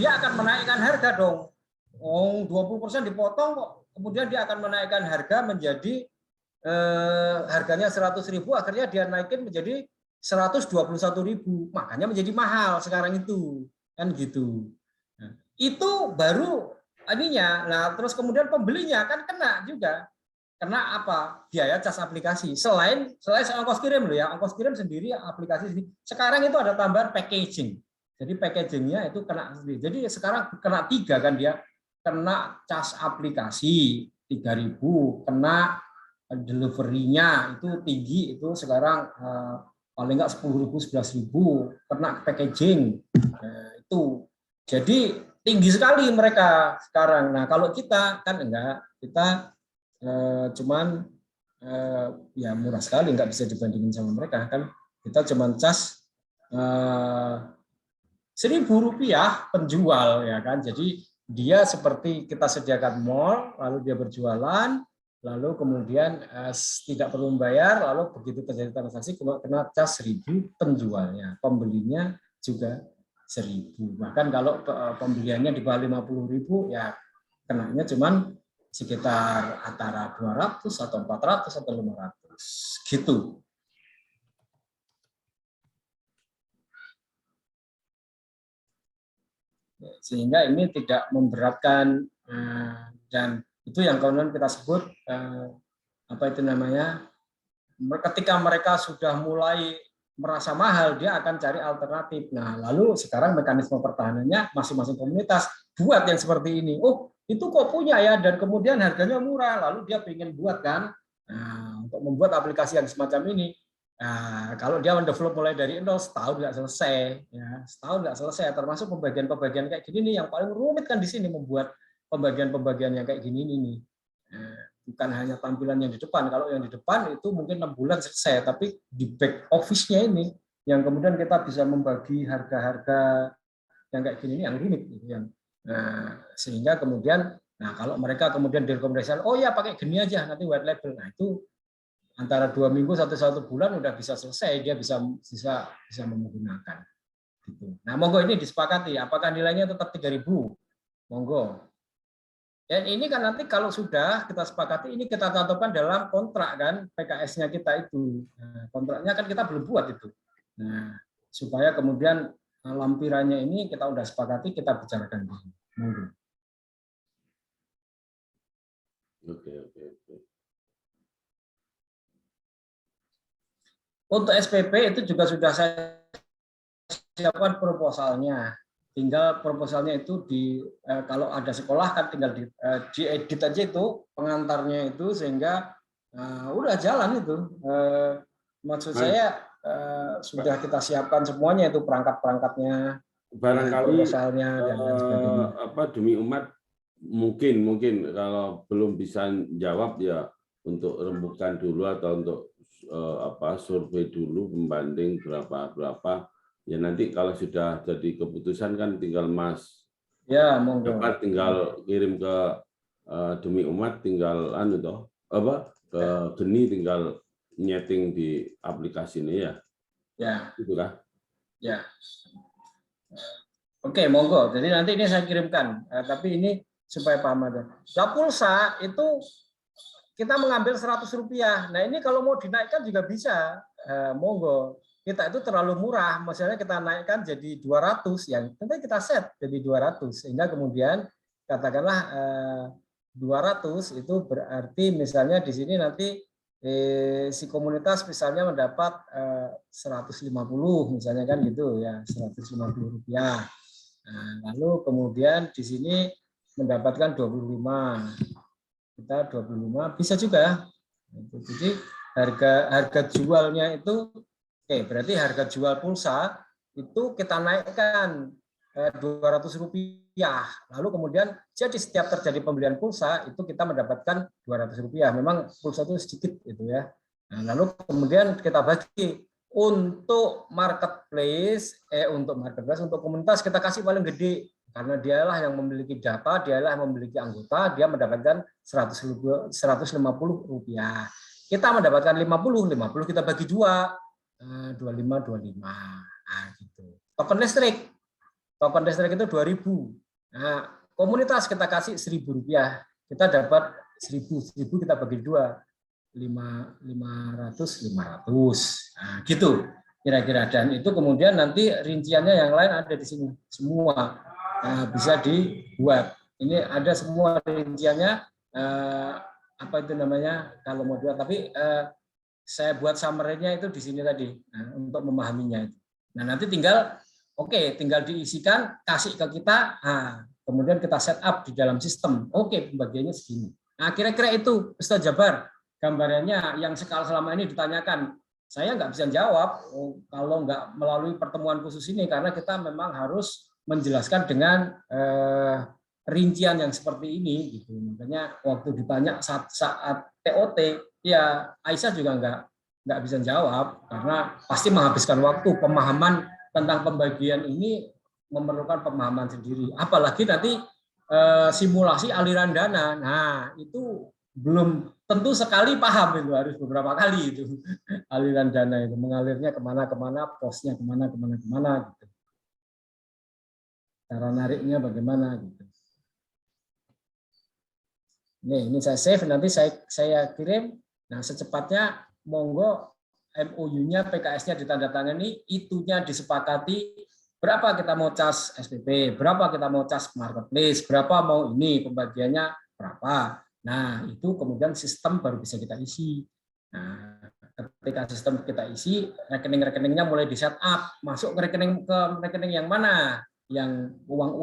dia akan menaikkan harga dong. 20% dipotong kok. Kemudian dia akan menaikkan harga menjadi harganya 100.000, akhirnya dia naikin menjadi 121.000, makanya menjadi mahal sekarang itu kan gitu. Nah, itu baru ininya. Nah terus kemudian pembelinya kan kena juga, kena apa? Biaya cas aplikasi. Selain ongkos kirim loh ya, ongkos kirim sendiri aplikasi sendiri. Sekarang itu ada tambahan packaging. Jadi packagingnya itu kena sendiri. Jadi sekarang kena 3 kan dia, kena cas aplikasi 3.000, kena delivery-nya itu tinggi, itu sekarang paling nggak 10.000, 11.000, kena packaging itu. Jadi tinggi sekali mereka sekarang. Nah kalau kita kan enggak, kita cuman ya murah sekali, nggak bisa dibandingin sama mereka kan. Kita cuman cas Rp1.000 penjual ya kan. Jadi dia seperti kita sediakan mall, lalu dia berjualan, lalu kemudian tidak perlu membayar, lalu begitu terjadi transaksi kena cas 1.000 penjualnya, pembelinya juga 1.000. Bahkan kalau pembeliannya di bawah 50.000 ya kenanya cuman sekitar antara 200 atau 400 atau 500 gitu. Sehingga ini tidak memberatkan dan itu yang kemudian kita sebut apa itu namanya, ketika mereka sudah mulai merasa mahal, dia akan cari alternatif. Nah, lalu sekarang mekanisme pertahanannya masing-masing komunitas buat yang seperti ini. Oh, itu kok punya ya, dan kemudian harganya murah, lalu dia pengen buat kan. Nah, untuk membuat aplikasi yang semacam ini, nah, kalau dia mendevelop mulai dari nol, setahun nggak selesai, ya, setahun nggak selesai. Termasuk pembagian-pembagian kayak gini nih, yang paling rumit kan di sini membuat pembagian-pembagian yang kayak gini nih. Bukan hanya tampilan yang di depan. Kalau yang di depan itu mungkin 6 bulan selesai, tapi di back office-nya ini yang kemudian kita bisa membagi harga-harga yang kayak gini ini yang rumit gitu yang. Nah, sehingga kemudian kalau mereka kemudian direkomendasikan, oh ya pakai gini aja nanti white label. Nah, itu antara 2 minggu satu bulan udah bisa selesai, dia bisa menggunakan gitu. Nah, monggo ini disepakati apakah nilainya tetap 3.000. Monggo. Dan ini kan nanti kalau sudah kita sepakati, ini kita cantumkan dalam kontrak kan, PKS-nya kita itu. Nah, kontraknya kan kita belum buat itu. Nah, supaya kemudian lampirannya ini kita udah sepakati, kita bicarakan dulu. Oke. Untuk SPP itu juga sudah saya siapkan proposalnya. Tinggal proposalnya itu kalau ada sekolah kan tinggal diedit aja itu pengantarnya itu, sehingga udah jalan itu. Maksud saya sudah kita siapkan semuanya itu, perangkat-perangkatnya, barangkali proposalnya dan lain sebagainya. Demi umat mungkin kalau belum bisa jawab ya untuk rembukan dulu atau untuk survei dulu pembanding berapa. Ya nanti kalau sudah jadi keputusan kan tinggal Mas Ya, monggo. tinggal kirim ke Demi Umat, tinggal ke Geni, tinggal nyeting di aplikasi ini ya. Ya. Gitu kan? Ya. Oke, monggo. Jadi nanti ini saya kirimkan. Tapi ini supaya paham ada. Nah, pulsa itu kita mengambil Rp100. Nah, ini kalau mau dinaikkan juga bisa. Monggo. Kita itu terlalu murah. Misalnya kita naikkan jadi 200, ya nanti kita set jadi 200. Sehingga kemudian katakanlah 200 itu berarti misalnya di sini nanti si komunitas misalnya mendapat 150 misalnya kan gitu ya, Rp150. Nah, lalu kemudian di sini mendapatkan 25. Kita 25 bisa juga. Jadi harga jualnya itu berarti harga jual pulsa itu kita naikkan Rp200. Lalu kemudian jadi setiap terjadi pembelian pulsa itu kita mendapatkan Rp200. Memang pulsa itu sedikit gitu ya. Nah, lalu kemudian kita bagi untuk marketplace, untuk komunitas kita kasih paling gede karena dialah yang memiliki data, dialah yang memiliki anggota, dia mendapatkan Rp150. Kita mendapatkan 50 kita bagi 2. 25. Nah, gitu. Token listrik itu 2.000. Nah, komunitas kita kasih Rp1.000, kita dapat 1.000 kita bagi 2, 500. Nah, gitu kira-kira. Dan itu kemudian nanti rinciannya yang lain ada di sini semua. Bisa dibuat. Ini ada semua rinciannya. Apa itu namanya kalau mau buat, tapi saya buat summary-nya itu di sini tadi untuk memahaminya itu. Nah, nanti tinggal diisikan, kasih ke kita, kemudian kita set up di dalam sistem. Pembagiannya segini. Nah, kira-kira itu Ustaz Jabar gambarannya yang selama ini ditanyakan. Saya nggak bisa jawab kalau nggak melalui pertemuan khusus ini karena kita memang harus menjelaskan dengan rincian yang seperti ini gitu. Makanya waktu ditanya saat TOT, ya Aisyah juga nggak bisa jawab karena pasti menghabiskan waktu. Pemahaman tentang pembagian ini memerlukan pemahaman sendiri. Apalagi nanti simulasi aliran dana. Nah, itu belum tentu sekali paham, itu harus beberapa kali itu aliran dana itu mengalirnya kemana, posnya kemana gitu. Cara nariknya bagaimana gitu. Ini saya save, nanti saya kirim. Nah, secepatnya monggo MOU-nya, PKS-nya ditandatangani, itunya disepakati berapa kita mau cas SPP, berapa kita mau cas marketplace, berapa mau ini pembagiannya berapa. Nah, itu kemudian sistem baru bisa kita isi. Nah, ketika sistem kita isi, rekening-rekeningnya mulai di set up, masuk ke rekening yang mana? Yang uang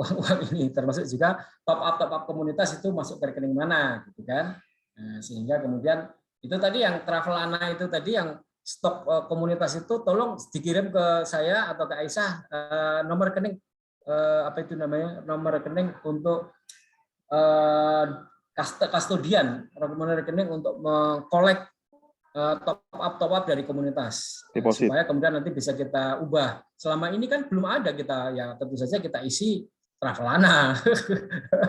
ini termasuk juga top up komunitas itu masuk ke rekening mana gitu kan. Nah, sehingga kemudian itu tadi yang Travelana itu tadi yang stok komunitas itu tolong dikirim ke saya atau ke Aisyah nomor rekening nomor rekening untuk kustodian, nomor rekening untuk mengkolek top up dari komunitas. Deposit. Supaya kemudian nanti bisa kita ubah. Selama ini kan belum ada, kita ya tentu saja kita isi Travelana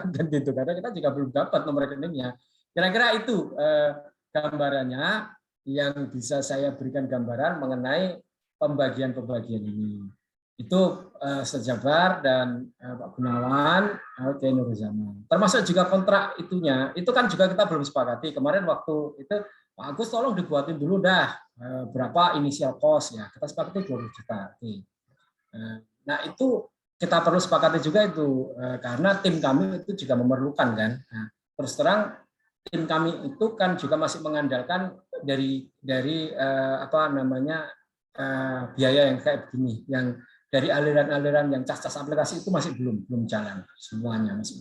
dan gitu karena kita juga belum dapat nomor rekeningnya. Kira-kira itu gambarannya yang bisa saya berikan gambaran mengenai pembagian ini. Itu Sejabar dan Pak Gunawan, Nur Zaman. Termasuk juga kontrak itunya. Itu kan juga kita belum sepakati. Kemarin waktu itu Pak Agus tolong dibuatin dulu dah berapa inisial cost ya. Kita sepakati 20 juta. Nah, itu kita perlu sepakati juga itu karena tim kami itu juga memerlukan kan. Nah, terus terang tim kami itu kan juga masih mengandalkan dari biaya yang kayak begini, yang dari aliran-aliran yang cas-cas aplikasi itu masih belum jalan semuanya, masih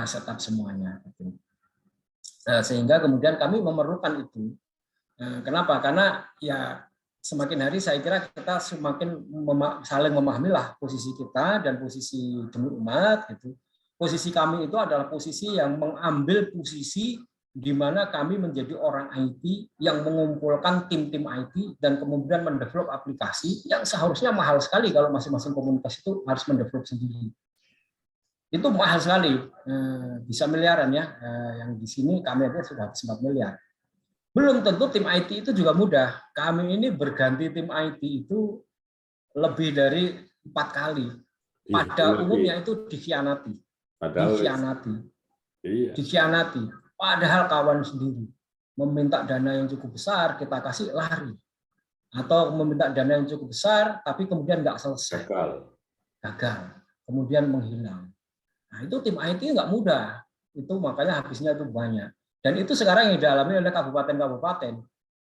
setup semuanya. Sehingga kemudian kami memerlukan itu. Kenapa? Karena ya semakin hari saya kira kita semakin saling memahamilah posisi kita dan posisi Demi Umat gitu. Posisi kami itu adalah posisi yang mengambil posisi di mana kami menjadi orang IT yang mengumpulkan tim-tim IT dan kemudian mendevelop aplikasi yang seharusnya mahal sekali kalau masing-masing komunitas itu harus mendevelop sendiri. Itu mahal sekali, bisa miliaran ya. Yang di sini kami aja sudah 4 miliar. Belum tentu tim IT itu juga mudah. Kami ini berganti tim IT itu lebih dari 4 kali. Pada umumnya itu dikhianati. Dikhianati. Padahal kawan sendiri meminta dana yang cukup besar, kita kasih lari. Atau meminta dana yang cukup besar, tapi kemudian nggak selesai. Gagal. Kemudian menghilang. Nah, itu tim IT nggak mudah. Itu makanya habisnya itu banyak. Dan itu sekarang yang dialami oleh kabupaten-kabupaten.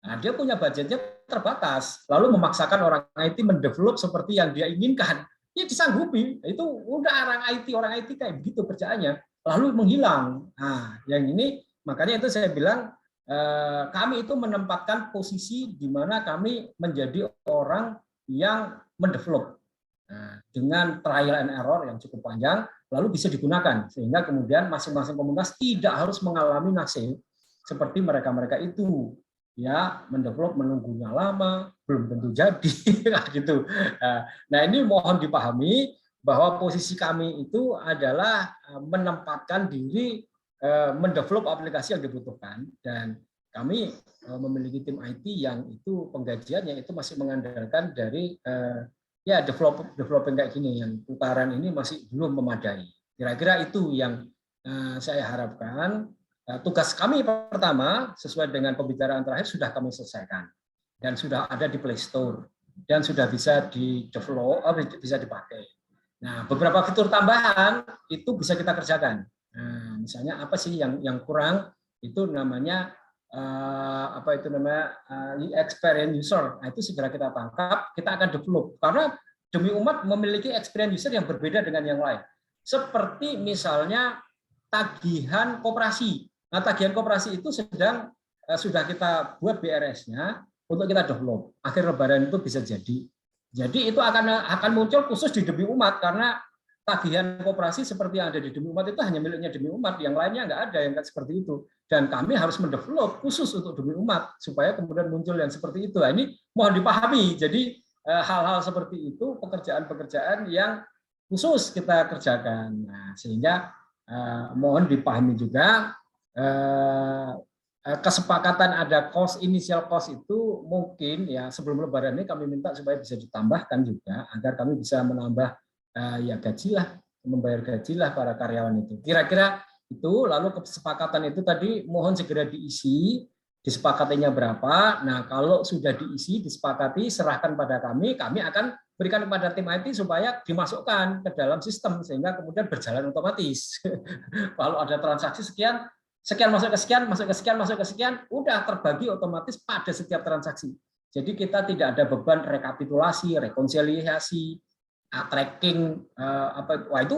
Nah, dia punya budgetnya terbatas. Lalu memaksakan orang IT mendevelop seperti yang dia inginkan. Ya disanggupi. Itu udah orang IT kayak begitu kerjaannya. Lalu menghilang. Nah, yang ini makanya itu saya bilang kami itu menempatkan posisi di mana kami menjadi orang yang mendevelop dengan trial and error yang cukup panjang, lalu bisa digunakan sehingga kemudian masing-masing komunitas tidak harus mengalami nasib seperti mereka-mereka itu, ya mendevelop menunggunya lama, belum tentu jadi, gitu. Nah ini mohon dipahami bahwa posisi kami itu adalah menempatkan diri mendevelop aplikasi yang dibutuhkan, dan kami memiliki tim IT yang itu penggajiannya itu masih mengandalkan dari ya developing kayak gini, yang putaran ini masih belum memadai. Kira-kira itu yang saya harapkan. Tugas kami pertama sesuai dengan pembicaraan terakhir sudah kami selesaikan dan sudah ada di Play Store dan sudah bisa di develop, bisa dipakai. Nah, beberapa fitur tambahan itu bisa kita kerjakan. Nah, misalnya apa sih yang kurang? Itu namanya experience user. Nah, itu segera kita tangkap, kita akan develop. Karena demi umat memiliki experience user yang berbeda dengan yang lain. Seperti misalnya tagihan koperasi. Nah, tagihan koperasi itu sudah kita buat BRS-nya untuk kita develop. Akhir Lebaran itu bisa jadi. Jadi itu akan muncul khusus di demi umat, karena tagihan koperasi seperti yang ada di demi umat itu hanya miliknya demi umat, yang lainnya nggak ada yang seperti itu. Dan kami harus mendevelop khusus untuk demi umat supaya kemudian muncul yang seperti itu. Nah, ini mohon dipahami. Jadi hal-hal seperti itu pekerjaan-pekerjaan yang khusus kita kerjakan. Nah, sehingga mohon dipahami juga kesepakatan ada initial cost itu mungkin ya sebelum Lebaran ini kami minta supaya bisa ditambahkan juga agar kami bisa menambah ya gajilah, membayar gajilah para karyawan itu. Kira-kira itu. Lalu kesepakatan itu tadi mohon segera diisi, disepakatinya berapa. Nah, kalau sudah diisi, disepakati, serahkan pada kami akan berikan kepada tim IT supaya dimasukkan ke dalam sistem sehingga kemudian berjalan otomatis. Kalau ada transaksi sekian masuk ke sekian, masuk ke sekian, masuk ke sekian, udah terbagi otomatis pada setiap transaksi. Jadi kita tidak ada beban rekapitulasi, rekonsiliasi, tracking, wah itu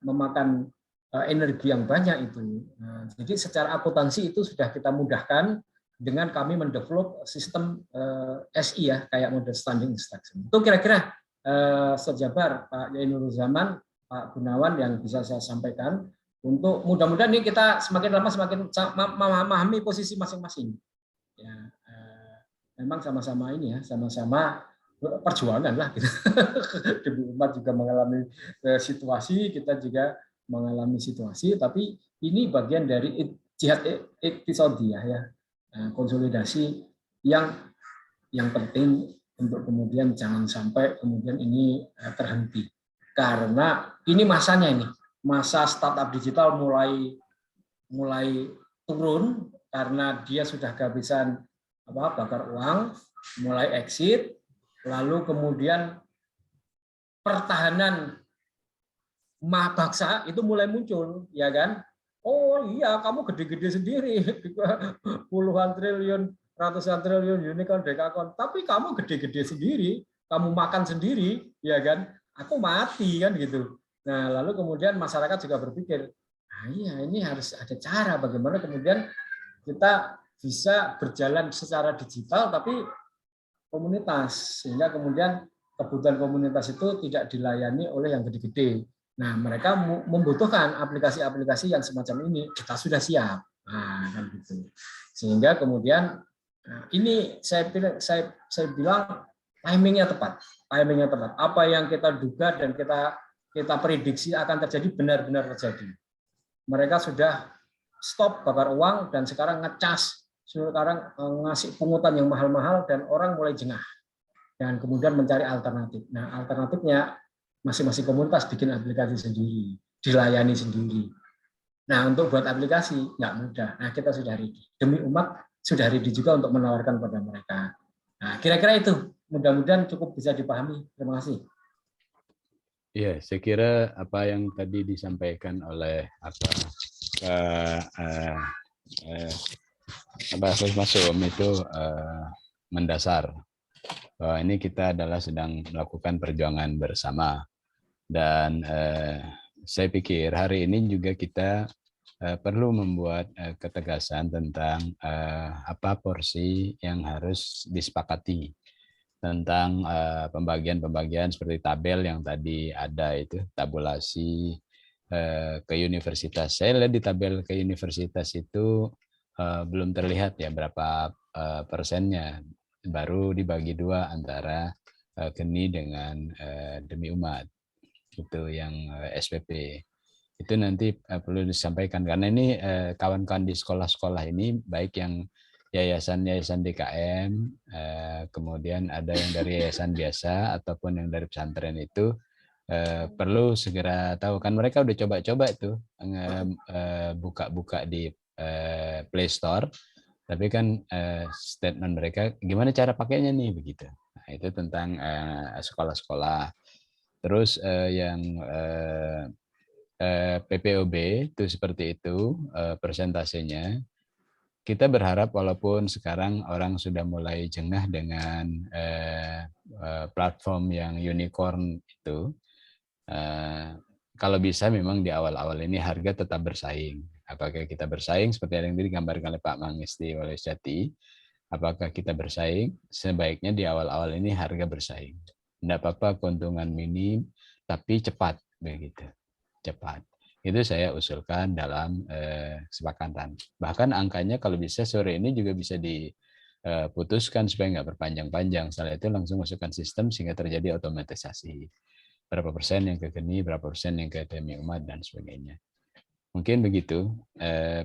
memakan energi yang banyak itu. Jadi secara akuntansi itu sudah kita mudahkan dengan kami mendevelop sistem SI ya, kayak model standing instruction. Itu kira-kira sejabar Pak Yai Nurul Zaman, Pak Gunawan yang bisa saya sampaikan. Untuk mudah-mudahan ini kita semakin lama semakin memahami posisi masing-masing. Ya, memang sama-sama ini ya, sama-sama perjuangan lah. Gitu. Demi umat juga mengalami situasi, kita juga mengalami situasi, tapi ini bagian dari jihad episodiah ya, konsolidasi yang penting untuk kemudian jangan sampai kemudian ini terhenti, karena ini masanya ini. Masa startup digital mulai turun karena dia sudah kehabisan bakar uang, mulai exit, lalu kemudian pertahanan bangsa itu mulai muncul, ya kan? Oh iya, kamu gede-gede sendiri, puluhan triliun, ratusan triliun unicorn, dekakorn, tapi kamu gede-gede sendiri, kamu makan sendiri, ya kan? Aku mati kan gitu. Nah, lalu kemudian masyarakat juga berpikir, nah iya ini harus ada cara bagaimana kemudian kita bisa berjalan secara digital tapi komunitas, sehingga kemudian kebutuhan komunitas itu tidak dilayani oleh yang gede-gede. Nah, mereka membutuhkan aplikasi-aplikasi yang semacam ini, kita sudah siap. Nah, kan gitu. Sehingga kemudian ini saya bilang timingnya tepat. Timingnya tepat. Apa yang kita duga dan kita prediksi akan terjadi benar-benar terjadi. Mereka sudah stop bakar uang dan sekarang ngecas, sekarang ngasih pungutan yang mahal-mahal dan orang mulai jengah dan kemudian mencari alternatif. Nah, alternatifnya masing-masing komunitas bikin aplikasi sendiri, dilayani sendiri. Nah, untuk buat aplikasi nggak mudah. Nah, kita sudah ready. Demi umat sudah ready juga untuk menawarkan pada mereka. Nah, kira-kira itu. Mudah-mudahan cukup bisa dipahami. Terima kasih. Ya, saya kira apa yang tadi disampaikan oleh Mas Masum itu mendasar bahwa ini kita adalah sedang melakukan perjuangan bersama, dan saya pikir hari ini juga kita perlu membuat ketegasan tentang apa porsi yang harus disepakati tentang pembagian-pembagian seperti tabel yang tadi ada itu, tabulasi ke universitas. Saya lihat di tabel ke universitas itu belum terlihat ya berapa persennya, baru dibagi dua antara Geni dengan Demi Umat, itu yang SPP. Itu nanti perlu disampaikan, karena ini kawan-kawan di sekolah-sekolah ini, baik yang yayasan-yayasan DKM, kemudian ada yang dari yayasan biasa ataupun yang dari pesantren itu perlu segera tahu, kan mereka udah coba-coba itu buka-buka di Play Store, tapi kan statement mereka gimana cara pakainya nih begitu. Nah, itu tentang sekolah-sekolah. Terus yang PPOB itu seperti itu persentasenya. Kita berharap walaupun sekarang orang sudah mulai jengah dengan platform yang unicorn itu, kalau bisa memang di awal-awal ini harga tetap bersaing. Apakah kita bersaing seperti yang digambarkan oleh Pak Mangisti Walyasjati? Apakah kita bersaing? Sebaiknya di awal-awal ini harga bersaing. Tidak apa-apa keuntungan minim, tapi cepat begitu, cepat. Itu saya usulkan dalam kesepakatan. Bahkan angkanya kalau bisa sore ini juga bisa diputuskan supaya nggak berpanjang-panjang. Setelah itu langsung masukkan sistem sehingga terjadi otomatisasi. Berapa persen yang ke Geni, berapa persen yang ke Demi Umat, dan sebagainya. Mungkin begitu,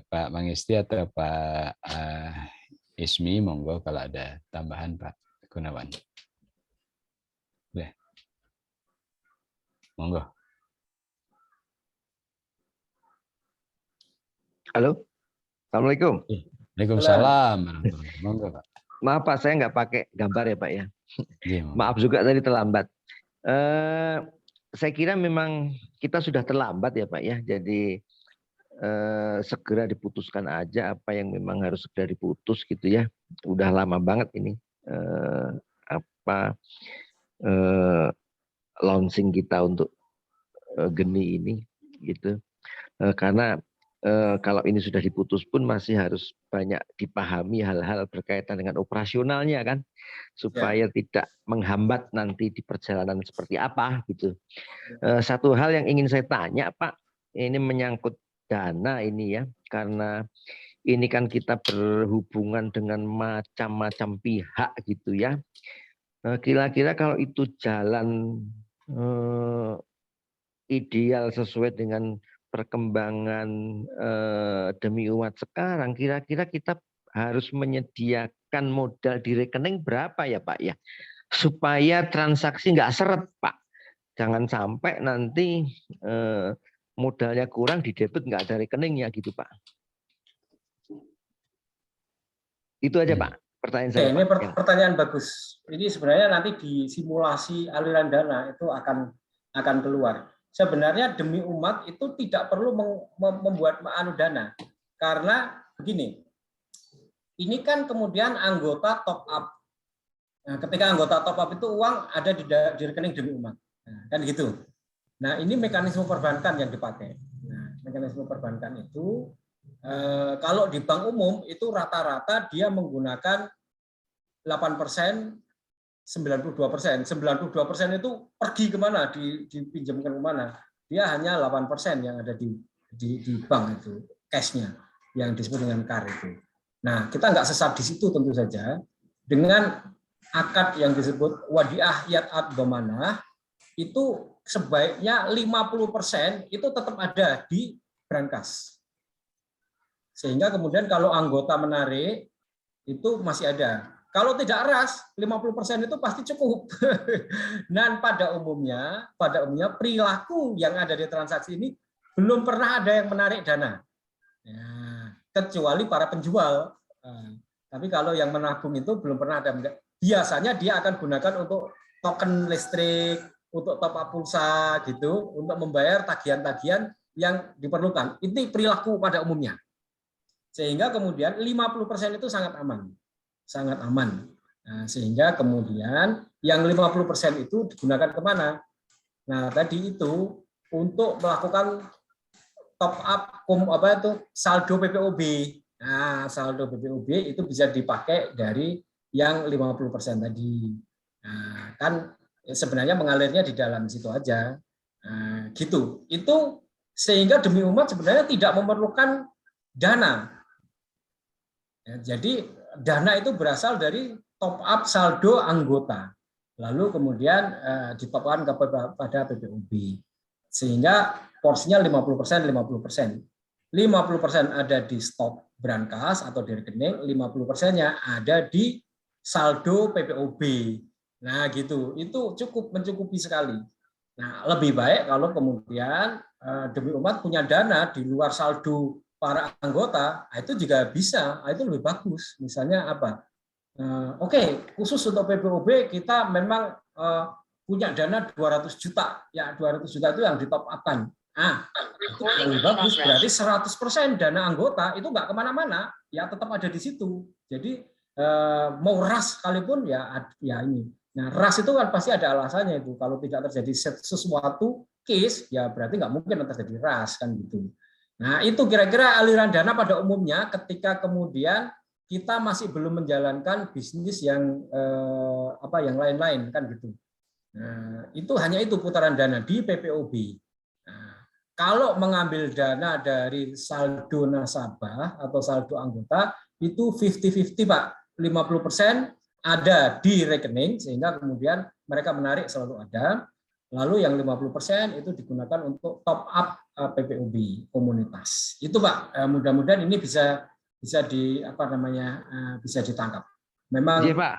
Pak Mangisti atau Pak Ismi, monggo kalau ada tambahan Pak Gunawan. Boleh. Monggo. Halo, Assalamualaikum. Waalaikumsalam. Monggo Pak. Maaf Pak, saya nggak pakai gambar ya Pak ya. Ya, maaf juga tadi terlambat. Saya kira memang kita sudah terlambat ya Pak ya. Jadi segera diputuskan aja apa yang memang harus segera diputus gitu ya. Udah lama banget ini launching kita untuk Geni ini gitu. Karena kalau ini sudah diputus pun masih harus banyak dipahami hal-hal berkaitan dengan operasionalnya kan, supaya tidak menghambat nanti di perjalanan seperti apa gitu. Satu hal yang ingin saya tanya Pak, ini menyangkut dana ini ya, karena ini kan kita berhubungan dengan macam-macam pihak gitu ya. Kira-kira kalau itu jalan ideal sesuai dengan perkembangan Demi Umat sekarang, kira-kira kita harus menyediakan modal di rekening berapa ya Pak ya, supaya transaksi nggak seret Pak. Jangan sampai nanti modalnya kurang, di debit nggak ada rekeningnya gitu Pak. Itu aja Pak pertanyaan saya. Ini pertanyaan bagus. Ini sebenarnya nanti di simulasi aliran dana itu akan keluar. Sebenarnya Demi Umat itu tidak perlu membuat dana, karena begini, ini kan kemudian anggota top up. Nah, ketika anggota top up itu uang ada di rekening Demi Umat, nah, kan gitu. Nah, ini mekanisme perbankan yang dipakai. Nah, mekanisme perbankan itu kalau di bank umum itu rata-rata dia menggunakan 8%. 92%. 92% itu pergi kemana, dipinjamkan kemana? dia hanya 8% yang ada di bank itu cash-nya yang disebut dengan CAR itu. Nah, kita nggak sesat di situ tentu saja. Dengan akad yang disebut wadiah yat domanah itu sebaiknya 50% itu tetap ada di brankas. Sehingga kemudian kalau anggota menarik itu masih ada. Kalau tidak ras, 50% itu pasti cukup. Dan pada umumnya perilaku yang ada di transaksi ini belum pernah ada yang menarik dana. Ya, kecuali para penjual. Tapi kalau yang menabung itu belum pernah ada. Biasanya dia akan gunakan untuk token listrik, untuk top up pulsa gitu, untuk membayar tagihan-tagihan yang diperlukan. Ini perilaku pada umumnya. Sehingga kemudian 50% itu sangat aman. Sangat aman. Nah, sehingga kemudian yang 50% itu digunakan kemana? Nah, tadi itu untuk melakukan top up saldo PPOB. Nah, saldo PPOB itu bisa dipakai dari yang 50% tadi. Nah, kan sebenarnya mengalirnya di dalam situ aja. Nah, gitu. Itu sehingga demi umat sebenarnya tidak memerlukan dana. Ya, jadi dana itu berasal dari top up saldo anggota. Lalu kemudian ditopkan kepada PPOB. Sehingga porsinya 50%, 50%. 50% ada di stok brankas atau di rekening, 50%-nya ada di saldo PPOB. Nah, gitu. Itu cukup mencukupi sekali. Nah, lebih baik kalau kemudian demi umat punya dana di luar saldo para anggota, itu juga bisa. Itu lebih bagus. Misalnya apa? Oke, khusus untuk PPOB kita memang punya dana 200 juta. Ya, 200 juta itu yang di top up-kan. Itu lebih bagus. Berarti 100% dana anggota itu nggak kemana-mana. Ya, tetap ada di situ. Jadi mau ras sekalipun ya ini. Nah, ras itu kan pasti ada alasannya itu. Kalau tidak terjadi sesuatu case, ya berarti nggak mungkin terjadi ras kan gitu. Nah, itu kira-kira aliran dana pada umumnya ketika kemudian kita masih belum menjalankan bisnis yang yang lain-lain kan gitu. Nah, itu hanya itu putaran dana di PPOB. Nah, kalau mengambil dana dari saldo nasabah atau saldo anggota itu 50-50, Pak. 50% ada di rekening sehingga kemudian mereka menarik selalu ada. Lalu yang 50% itu digunakan untuk top up PPOB komunitas. Itu Pak, mudah-mudahan ini bisa bisa ditangkap. Memang Iya, Pak.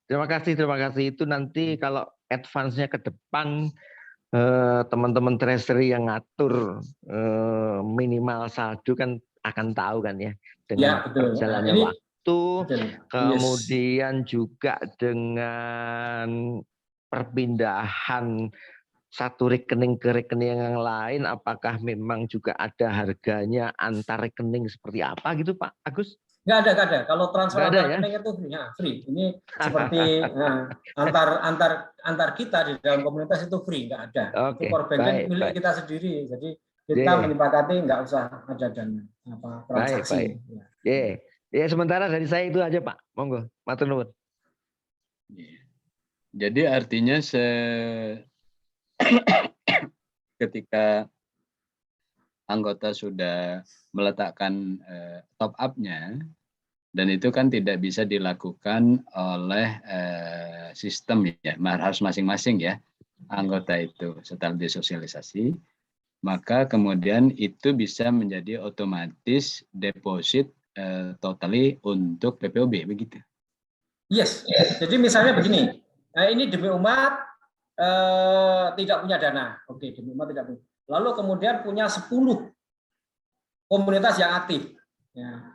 Terima kasih. Itu nanti kalau advance-nya ke depan teman-teman treasury yang ngatur minimal saldo kan akan tahu kan ya dengan berjalannya waktu, kemudian juga dengan perpindahan satu rekening ke rekening yang lain, apakah memang juga ada harganya antar rekening seperti apa gitu Pak Agus? Nggak ada. Kalau transfer antar rekening itu free. Ini seperti antar kita di dalam komunitas itu free, nggak ada. Itu core banking milik kita sendiri. Jadi kita menyepakati nggak usah ada dana transaksi. Ya, sementara dari saya itu aja Pak. Monggo, matur nuwun. Jadi artinya ketika anggota sudah meletakkan top up-nya, dan itu kan tidak bisa dilakukan oleh sistem ya, harus masing-masing ya anggota itu setelah disosialisasi, maka kemudian itu bisa menjadi otomatis deposit totally untuk PPOB begitu. Yes. Jadi misalnya begini, ini demi umat tidak punya dana. Oke, demi umat tidak punya. Lalu kemudian punya 10 komunitas yang aktif. Ya.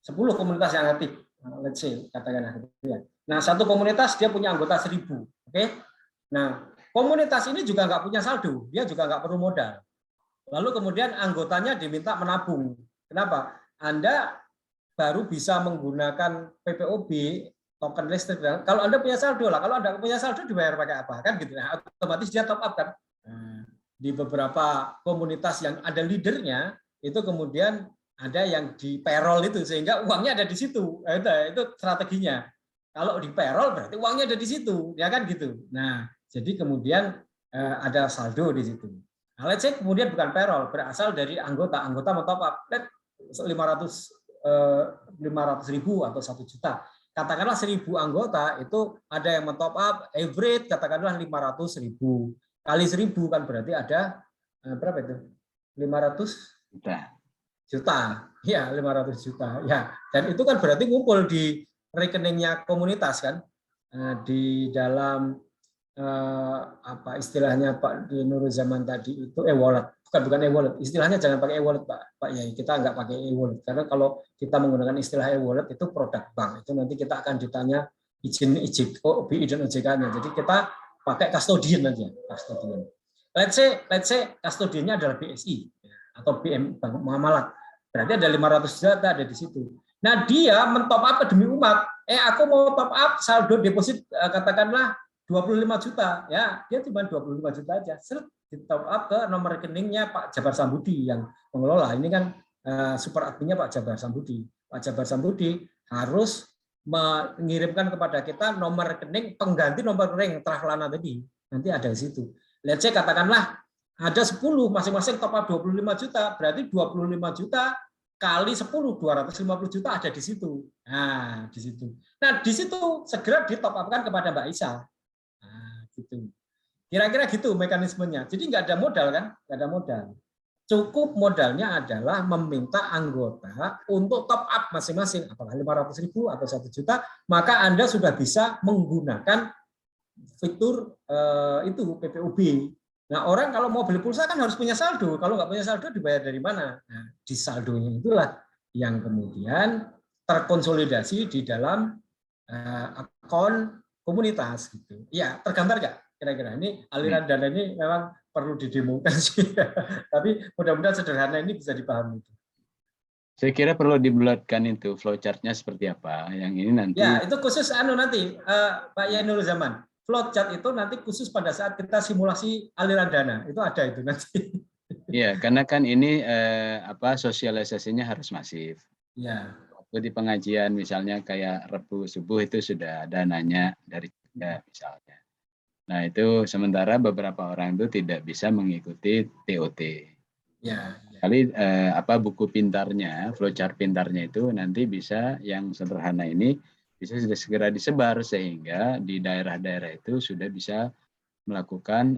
10 komunitas yang aktif. Let's say katakanlah gitu ya. Nah, satu komunitas dia punya anggota 1000. Oke. Nah, komunitas ini juga nggak punya saldo, dia juga nggak perlu modal. Lalu kemudian anggotanya diminta menabung. Kenapa? Anda baru bisa menggunakan PPOB token listrik. Kalau Anda punya saldo lah, kalau Anda punya saldo dibayar pakai apa kan gitu. Nah, otomatis dia top up kan. Di beberapa komunitas yang ada leadernya itu kemudian ada yang di payroll itu sehingga uangnya ada di situ. Itu strateginya. Kalau di payroll berarti uangnya ada di situ, ya kan gitu. Nah, jadi kemudian ada saldo di situ. Nah, let's say kemudian bukan payroll, berasal dari anggota mau top up 500.000 atau 1 juta. Katakanlah 1.000 anggota itu ada yang men-top up average katakanlah 500.000 kali 1.000 kan berarti ada berapa itu? 500 juta. Ya, 500 juta. Ya, dan itu kan berarti ngumpul di rekeningnya komunitas kan, di dalam apa istilahnya Pak Nurul Zaman tadi itu e-wallet. Bukan e-wallet. Istilahnya jangan pakai e-wallet Pak Yai. Kita nggak pakai e-wallet karena kalau kita menggunakan istilah e-wallet itu produk bank. Itu nanti kita akan ditanya izin BI dan OJK-nya. Jadi kita pakai custodian aja, custodian. Let's say custodiannya adalah BSI atau BM Bank Muamalat. Berarti ada 500 juta ada di situ. Nah, dia men-top up demi umat. Aku mau top up saldo deposit katakanlah 25 juta. Ya, dia cuma 25 juta aja. Seret di top up ke nomor rekeningnya Pak Jabar Sambudi yang mengelola. Ini kan super adminnya Pak Jabar Sambudi. Pak Jabar Sambudi harus mengirimkan kepada kita nomor rekening pengganti nomor rekening Traflana tadi. Nanti ada di situ. Let's say katakanlah ada 10 masing-masing top up 25 juta, berarti 25 juta kali 10 250 juta ada di situ. Nah, di situ. Nah, di situ segera ditop up-kan kepada Mbak Isa. Nah, gitu. Kira-kira gitu mekanismenya. Jadi nggak ada modal kan? Nggak ada modal. Cukup modalnya adalah meminta anggota untuk top up masing-masing, apakah 500.000 atau 1 juta, maka Anda sudah bisa menggunakan fitur itu PPOB. Nah, orang kalau mau beli pulsa kan harus punya saldo. Kalau nggak punya saldo dibayar dari mana? Nah, di saldonya itulah yang kemudian terkonsolidasi di dalam akun komunitas gitu. Ya, tergambar nggak? Kira-kira ini aliran dana ini memang perlu didemokan sih. Tapi mudah-mudahan sederhana ini bisa dipahami. Saya kira perlu dibulatkan itu flowchart-nya seperti apa. Yang ini nanti. Ya, itu khusus nanti Pak Yainul Zaman. Flowchart itu nanti khusus pada saat kita simulasi aliran dana. Itu ada itu nanti. Iya, karena kan ini sosialisasinya harus masif. Ya. Waktu di pengajian misalnya kayak Rebu subuh itu sudah dananya dari ya, misalnya. Nah, itu sementara beberapa orang itu tidak bisa mengikuti TOT. Ya. Kali buku pintarnya, flowchart pintarnya itu nanti bisa yang sederhana ini bisa sudah segera disebar sehingga di daerah-daerah itu sudah bisa melakukan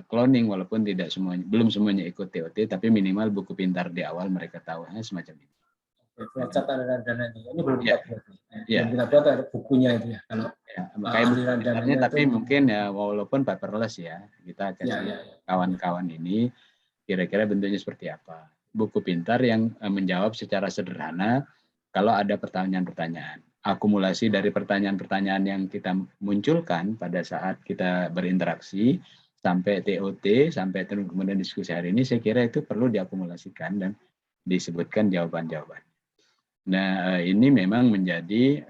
cloning walaupun tidak semuanya belum semuanya ikut TOT tapi minimal buku pintar di awal mereka tahu semacam ini. Flowchart aliran dana ini belum kita buat. Ya. Belum kita buat ada bukunya itu ya. Kalau kayak aliran dananya tapi itu, mungkin ya walaupun paperless ya kita akan kawan-kawan ini kira-kira bentuknya seperti apa. Buku pintar yang menjawab secara sederhana kalau ada pertanyaan-pertanyaan. Akumulasi dari pertanyaan-pertanyaan yang kita munculkan pada saat kita berinteraksi sampai TOT, sampai kemudian diskusi hari ini, saya kira itu perlu diakumulasikan dan disebutkan jawaban-jawaban. Nah, ini memang menjadi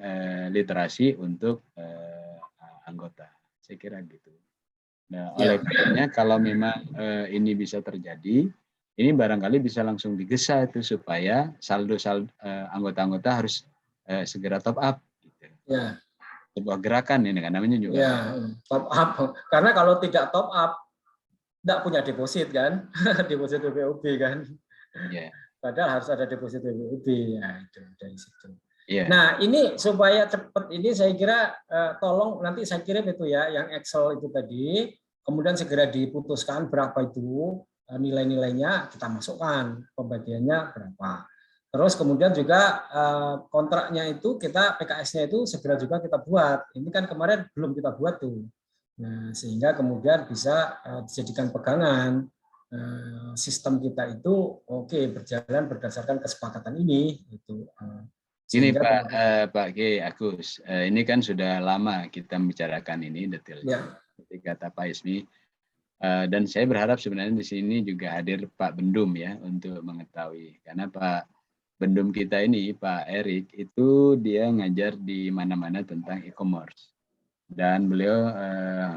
literasi untuk anggota. Saya kira gitu. Nah, oleh karenanya kalau memang ini bisa terjadi, ini barangkali bisa langsung digesa itu supaya saldo anggota-anggota harus segera top up. Gitu. Ya. Sebuah gerakan ini kan namanya juga. Ya, top up. Karena kalau tidak top up, tidak punya deposit kan, deposit PPOB kan. Ya. Padahal harus ada deposit PPOB ya itu dari situ. Ya. Nah ini supaya cepat ini saya kira tolong nanti saya kirim itu ya yang Excel itu tadi, kemudian segera diputuskan berapa itu nilai-nilainya kita masukkan pembagiannya berapa. Terus kemudian juga kontraknya itu kita PKS-nya itu segera juga kita buat. Ini kan kemarin belum kita buat tuh. Nah sehingga kemudian bisa dijadikan pegangan. Sistem kita itu berjalan berdasarkan kesepakatan ini gitu. Ini Pak G. Agus, ini kan sudah lama kita membicarakan ini detailnya. Ketika kata Pak Ismi, dan saya berharap sebenarnya di sini juga hadir Pak Bendum ya untuk mengetahui karena Pak Bendum kita ini Pak Erik itu dia ngajar di mana-mana tentang e-commerce dan beliau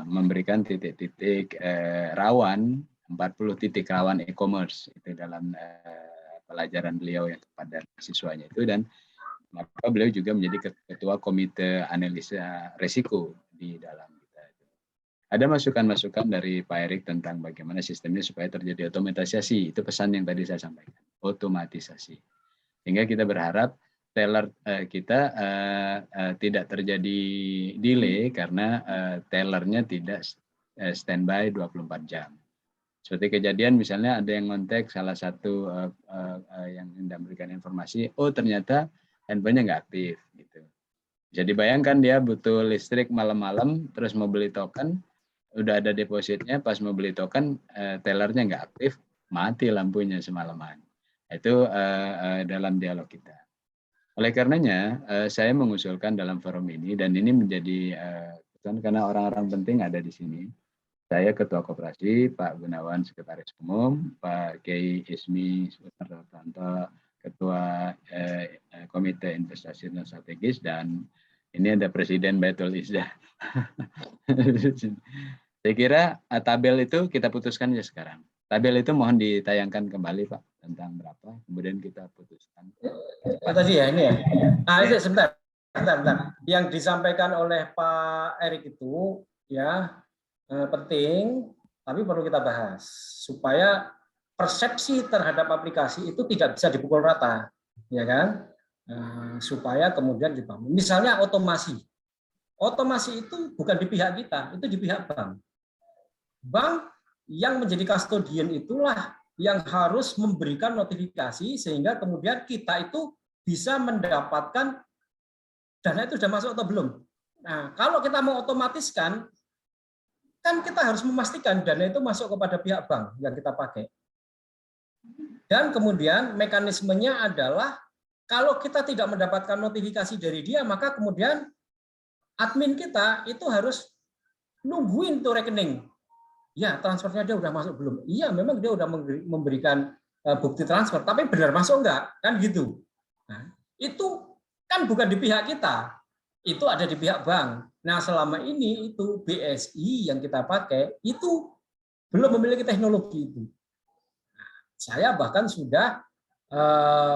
memberikan titik-titik rawan 40 titik rawan e-commerce itu dalam pelajaran beliau yang kepada siswanya itu dan maka beliau juga menjadi ketua komite analisa risiko di dalam kita. Ada masukan-masukan dari Pak Erik tentang bagaimana sistemnya supaya terjadi otomatisasi. Itu pesan yang tadi saya sampaikan, otomatisasi. Sehingga kita berharap teller kita tidak terjadi delay karena tellernya tidak standby 24 jam. Seperti kejadian misalnya ada yang ngontek salah satu yang hendak memberikan informasi, oh ternyata handphonenya nggak aktif. Gitu. Jadi bayangkan dia butuh listrik malam-malam, terus mau beli token, udah ada depositnya, pas mau beli token, tellernya nggak aktif, mati lampunya semalaman. Itu dalam dialog kita. Oleh karenanya, saya mengusulkan dalam forum ini, dan ini menjadi karena orang-orang penting ada di sini. Saya Ketua Koperasi, Pak Gunawan Sekretaris Umum, Pak Kiai Ismi Sutartanto, Ketua Komite Investasi dan Strategis, dan ini ada Presiden Baitul Izzah. Saya kira tabel itu kita putuskan ya sekarang. Tabel itu mohon ditayangkan kembali Pak, tentang berapa, kemudian kita putuskan. Tadi ya ini ya. Nah itu sebentar. Yang disampaikan oleh Pak Erik itu ya penting, tapi perlu kita bahas supaya persepsi terhadap aplikasi itu tidak bisa dipukul rata, ya kan? Supaya kemudian dipahami. Misalnya otomasi itu bukan di pihak kita, itu di pihak bank. Bank yang menjadi custodian itulah yang harus memberikan notifikasi sehingga kemudian kita itu bisa mendapatkan dana itu sudah masuk atau belum. Nah, kalau kita mau otomatiskan, kan kita harus memastikan dana itu masuk kepada pihak bank yang kita pakai. Dan kemudian mekanismenya adalah kalau kita tidak mendapatkan notifikasi dari dia, maka kemudian admin kita itu harus nungguin tuh rekening. Ya, transfernya dia udah masuk belum? Iya, memang dia udah memberikan bukti transfer, tapi benar masuk enggak? Kan gitu. Nah, itu kan bukan di pihak kita, itu ada di pihak bank. Nah, selama ini itu BSI yang kita pakai itu belum memiliki teknologi itu. Nah, saya bahkan sudah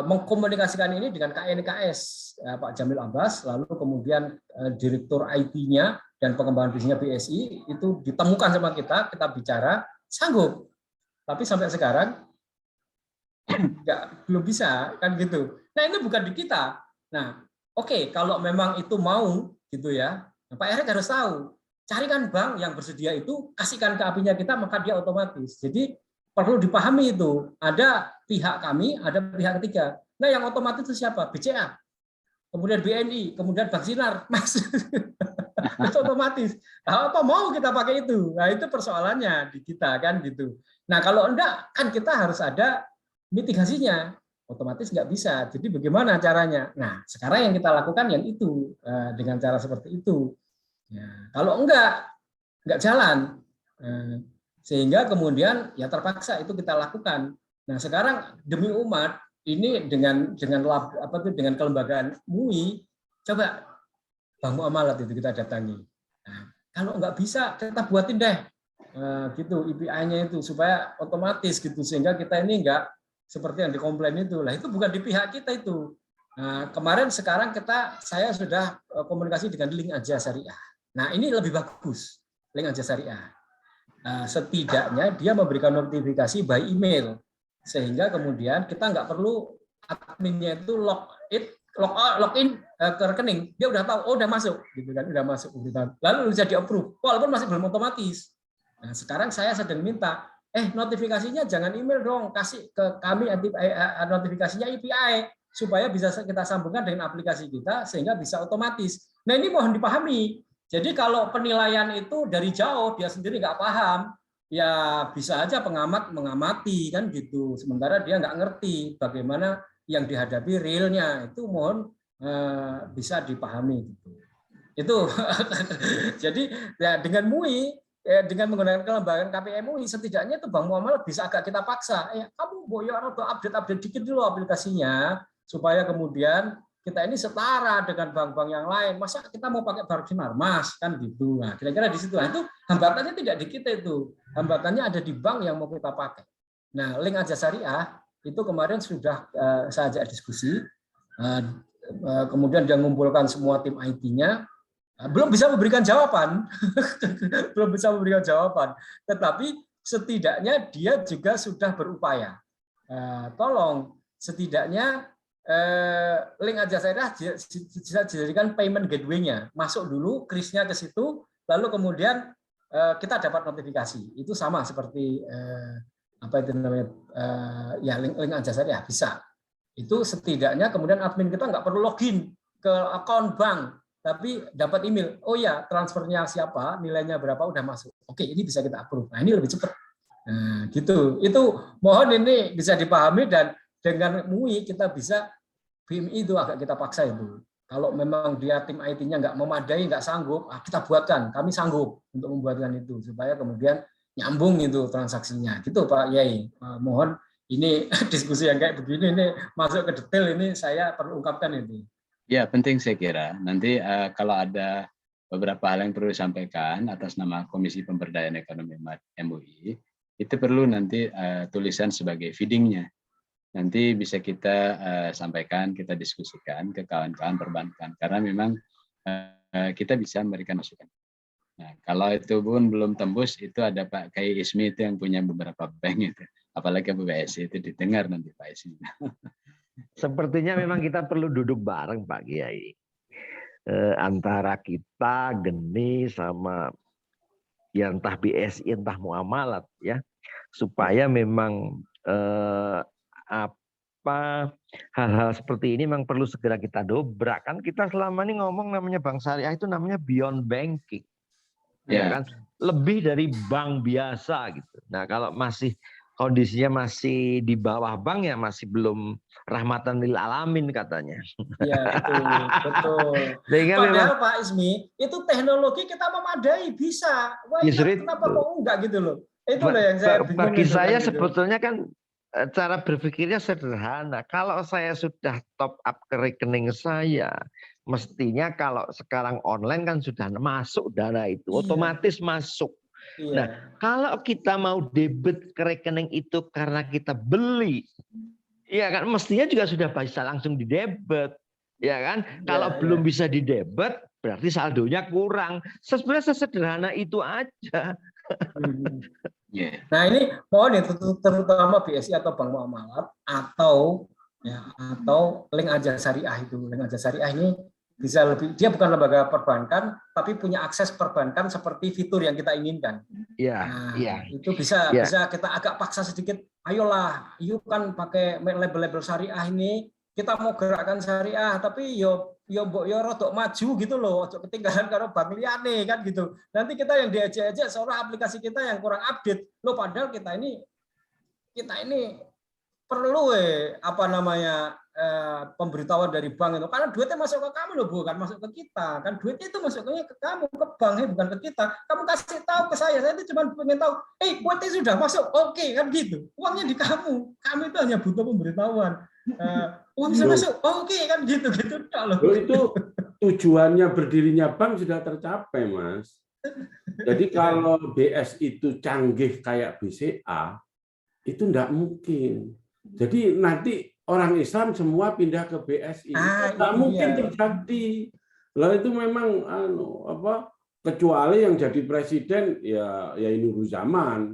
mengkomunikasikan ini dengan KNKS Pak Jamil Abbas, lalu kemudian Direktur IT-nya dan pengembangan bisnisnya BSI itu ditemukan sama kita bicara, sanggup. Tapi sampai sekarang belum bisa, kan gitu. Nah, ini bukan di kita. Nah, oke, kalau memang itu mau gitu ya, Pak Erik harus tahu, carikan bank yang bersedia itu, kasihkan ke API-nya kita, maka dia otomatis. Jadi perlu dipahami itu, ada pihak kami, ada pihak ketiga. Nah, yang otomatis itu siapa? BCA, kemudian BNI, kemudian Bank Sinar, Mas. Itu otomatis. Nah, apa mau kita pakai itu? Nah, itu persoalannya di kita kan gitu. Nah, kalau enggak kan kita harus ada mitigasinya. Otomatis nggak bisa. Jadi bagaimana caranya? Nah, sekarang yang kita lakukan yang itu dengan cara seperti itu. Ya, kalau enggak jalan. Sehingga kemudian ya terpaksa itu kita lakukan. Nah, sekarang demi umat ini dengan kelembagaan MUI, coba Bank Muamalat itu kita datangi. Nah, kalau nggak bisa kita buatin deh gitu IPI-nya itu supaya otomatis gitu sehingga kita ini nggak seperti yang dikomplain itu. Lah itu bukan di pihak kita itu. Nah, kemarin sekarang saya sudah komunikasi dengan Link Aja Syariah. Nah, ini lebih bagus Link Aja Syariah. Setidaknya dia memberikan notifikasi by email sehingga kemudian kita nggak perlu adminnya itu login ke rekening, dia udah tahu, oh udah masuk, gitu kan, udah masuk, lalu bisa di approve, walaupun masih belum otomatis. Nah, sekarang saya sedang minta, notifikasinya jangan email dong, kasih ke kami notifikasinya API supaya bisa kita sambungkan dengan aplikasi kita sehingga bisa otomatis. Nah ini mohon dipahami. Jadi kalau penilaian itu dari jauh dia sendiri nggak paham, ya bisa aja pengamat mengamati kan gitu. Sementara dia nggak ngerti bagaimana yang dihadapi realnya, itu mohon bisa dipahami gitu. Itu jadi ya dengan MUI dengan menggunakan kelembagaan KPI MUI setidaknya itu Bank Muamalat bisa agak kita paksa, kamu boyor atau update dikit dulu aplikasinya supaya kemudian kita ini setara dengan bank-bank yang lain. Masa kita mau pakai Bank Sinar, Mas, kan gitu. Nah, kira-kira di situ. Nah, itu hambatannya tidak di kita itu. Hambatannya ada di bank yang mau kita pakai. Nah, Link Aja Syariah itu kemarin sudah saya ajak diskusi. Kemudian dia mengumpulkan semua tim IT-nya. Belum bisa memberikan jawaban, belum bisa memberikan jawaban. Tetapi setidaknya dia juga sudah berupaya. Tolong setidaknya link aja saya bisa dijadikan payment gateway-nya. Masuk dulu krisnya ke situ, lalu kemudian kita dapat notifikasi. Itu sama seperti apa itu namanya ya link aja saya bisa. Itu setidaknya kemudian admin kita nggak perlu login ke akun bank, tapi dapat email. Oh ya, transfernya siapa, nilainya berapa, udah masuk. Oke, ini bisa kita approve. Nah, ini lebih cepat. Nah, gitu. Itu mohon ini bisa dipahami dan dengan MUI kita bisa BMI itu agak kita paksa itu. Kalau memang dia tim IT-nya nggak memadai, nggak sanggup, kita buatkan. Kami sanggup untuk membuatkan itu supaya kemudian nyambung itu transaksinya. Gitu Pak Yai. Mohon ini diskusi yang kayak begini ini masuk ke detail ini saya perlu ungkapkan itu. Ya, penting saya kira. Nanti kalau ada beberapa hal yang perlu disampaikan atas nama Komisi Pemberdayaan Ekonomi MUI, itu perlu nanti tulisan sebagai feedingnya. Nanti bisa kita sampaikan, kita diskusikan ke kawan-kawan perbankan. Karena memang kita bisa memberikan masukan. Nah, kalau itu pun belum tembus, itu ada Pak Kai Ismi itu yang punya beberapa bank itu. Apalagi BSI itu didengar nanti Pak Ismi. Sepertinya memang kita perlu duduk bareng Pak Kiai. Antara kita, Geni, sama ya entah BSI, entah muamalat ya. Supaya memang hal-hal seperti ini memang perlu segera kita dobrak. Kan kita selama ini ngomong namanya bank syariah itu namanya beyond banking. Ya kan? Lebih dari bank biasa gitu. Nah, kalau masih kondisinya masih di bawah bank ya masih belum rahmatan lil alamin katanya. Iya, betul. Sehingga Padahal memang, Pak Ismi, itu teknologi kita memadai bisa. Wah, kenapa kok enggak gitu loh. Itu loh yang saya bingung. Bagi saya gitu. sebetulnya kan cara berpikirnya sederhana. Kalau saya sudah top up ke rekening saya, mestinya kalau sekarang online kan sudah masuk dana itu, otomatis masuk. Iya. Nah, kalau kita mau debit ke rekening itu karena kita beli, ya kan mestinya juga sudah bisa langsung didebit, ya kan? Kalau belum bisa didebit, berarti saldonya kurang. Sebenarnya sesederhana itu aja. Nah, ini mohon itu terutama BSI atau bank muamalat atau link aja syariah itu. Link aja syariah ini bisa lebih, dia bukan lembaga perbankan tapi punya akses perbankan seperti fitur yang kita inginkan. Itu bisa kita agak paksa sedikit. Ayolah, yuk kan pakai label-label syariah ini, kita mau gerakan syariah tapi yo rodok maju gitu loh, ketinggalan karo bank liyane kan gitu. Nanti kita yang diajak-ajak seolah aplikasi kita yang kurang update. Loh padahal kita ini perlu pemberitahuan dari bank itu, karena duitnya masuk ke kamu loh, bukan masuk ke kita kan. Duitnya itu masuknya ke kamu, ke bank, bukan ke kita. Kamu kasih tahu ke saya itu cuma pengen tahu, duitnya sudah masuk, oke kan gitu, uangnya di kamu itu hanya butuh pemberitahuan. Uang sudah masuk, oke kan gitu loh. Itu tujuannya berdirinya bank sudah tercapai, Mas. Jadi kalau BS itu canggih kayak BCA, itu enggak mungkin. Jadi nanti orang Islam semua pindah ke BSI. Enggak mungkin terjadi. Lalu itu memang kecuali yang jadi presiden ya Nurul Zaman.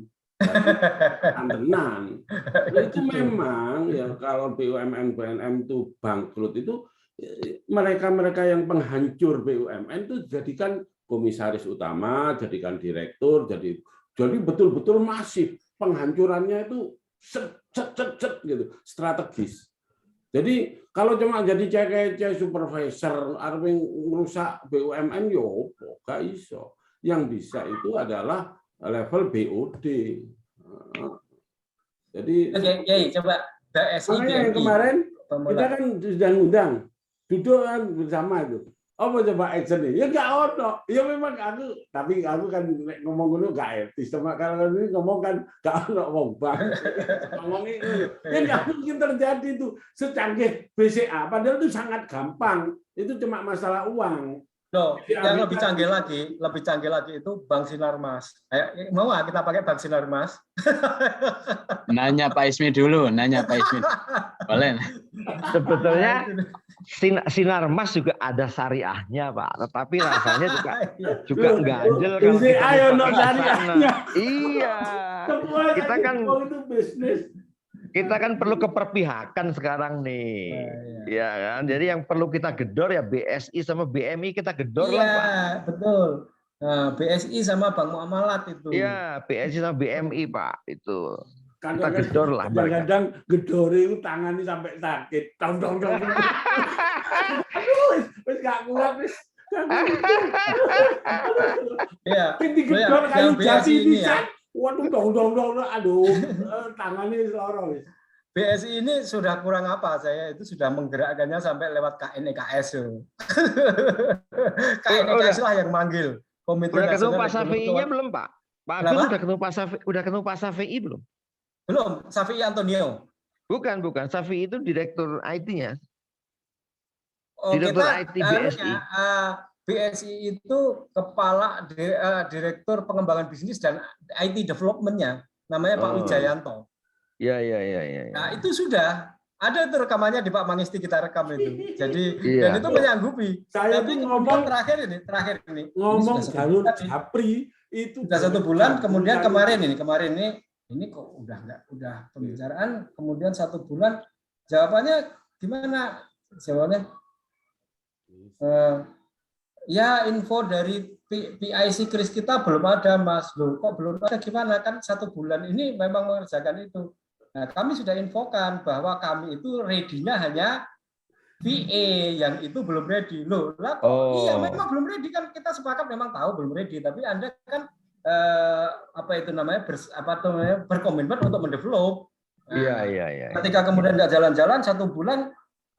Tenan. Itu memang ya kalau BUMN BNM itu bangkrut itu mereka yang penghancur BUMN itu jadikan komisaris utama, jadikan direktur, jadi betul-betul masif. Penghancurannya itu set gitu, strategis. Jadi kalau cuma jadi cek supervisor arep ngrusak BUMN yo gak iso. Yang bisa itu adalah level BOD. Jadi coba BSI yang kemarin kita kan sudah ngundang duduk kan bersama itu. Apa coba action ini? Ya nggak ono. Ya memang tapi aku kan ngomong dulu nggak etis. Kalau ini ngomong kan nggak ono ngomong bang. Ngomong itu, ya nggak mungkin terjadi itu secanggih BCA. Padahal itu sangat gampang. Itu cuma masalah uang. Loh, Di yang Amerika lebih canggih lagi itu Bank Sinarmas. Mau nggak kita pakai Bank Sinarmas? Nanya Pak Ismi dulu, boleh. Sebetulnya Sinarmas juga ada syariahnya, Pak. Tetapi rasanya juga ganjel kalau Isi kita ayo mau no pakai sana. syariahnya. Iya. Semua Kita kan itu bisnis. kita kan perlu keperpihakan sekarang nih. Ya kan? Jadi yang perlu kita gedor ya BSI sama BMI kita gedor lah, Pak. Iya, betul. Nah, BSI sama Bank Muamalat itu. Iya, BSI sama BMI, Pak. Itu. Kan Kita gedor lah. kadang-kadang gedore itu tangannya sampai sakit. Dong. Aduh, wis gak kuat wis. Iya. Digedor kayu jati ini ya. Waduh, dong. Aduh, tangannya loro wis. BSI ini sudah kurang apa, saya itu sudah menggerakkannya sampai lewat KNEKS. KNEKS lah yang manggil. Komite udah ketemu Nasional Pak Safi'inya Ekonomi. belum, Pak? Pak Agus udah ketemu Pak Safi'i belum? Belum, Safi'i Antonio. Bukan. Safi'i itu direktur IT-nya. Oh, Direktur kita, IT BSI. BSI itu kepala direktur pengembangan bisnis dan IT development-nya, namanya Pak Wijayanto. Iya. Nah, itu sudah ada itu rekamannya di Pak Mangisti kita rekam itu. Jadi dan Iya. itu menyanggupi. Saya Tapi tuh kemudian terakhir ini ngomong ini jalur Japri itu sudah 1 bulan, kemudian kemarin ini kok udah pembicaraan, kemudian 1 bulan jawabannya gimana? Jawabannya ya info dari PIC Kris kita belum ada, Mas. Loh, kok belum ada gimana? Kan 1 bulan ini memang mengerjakan itu. Nah, kami sudah infokan bahwa kami itu ready-nya hanya VA, yang itu belum ready. Loh, lah kok iya memang belum ready, kan kita sepakat memang tahu belum ready, tapi Anda kan berkomitmen untuk mendevelop. Nah, Iya. Ketika kemudian nggak jalan-jalan 1 bulan,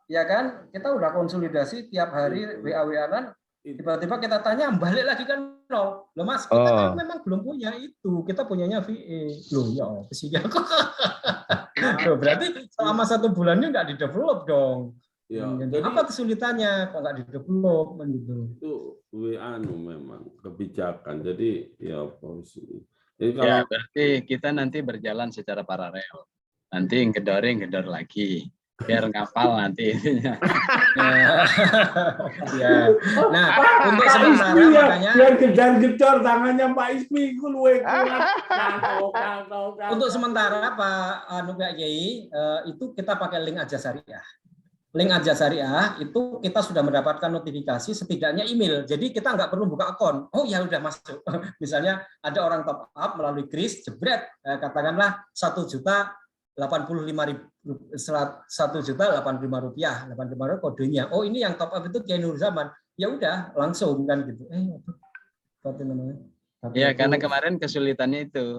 ya kan kita udah konsolidasi tiap hari WA-WA-an, tiba-tiba kita tanya balik lagi kan nol. Loh Mas, kita kan memang belum punya itu, kita punyanya VA. Loh ya sih ya. Loh, berarti selama 1 bulannya nggak di-develop dong. Ya, jadi apa kesulitannya kok nggak di-develop gitu. Itu WA memang kebijakan. Jadi ya posisi. Jadi Ya, berarti kita nanti berjalan secara paralel. Nanti gedor lagi. Biar ngapal nanti intinya. Ya. Nah, untuk sementara makanya biar gedar-gedar tangannya Pak Ismi ku luwe kuat. Untuk sementara Pak Kiai itu kita pakai link aja syariah. Link aja syariah itu kita sudah mendapatkan notifikasi setidaknya email. Jadi kita nggak perlu buka akun. Oh ya udah masuk. Misalnya ada orang top up melalui Kris, jebret katakanlah 1.085.000 rupiah kodenya. Oh ini yang top up itu Kiai Nur Zaman. Ya udah langsung kan gitu. Apa namanya? Ya karena kemarin kesulitannya itu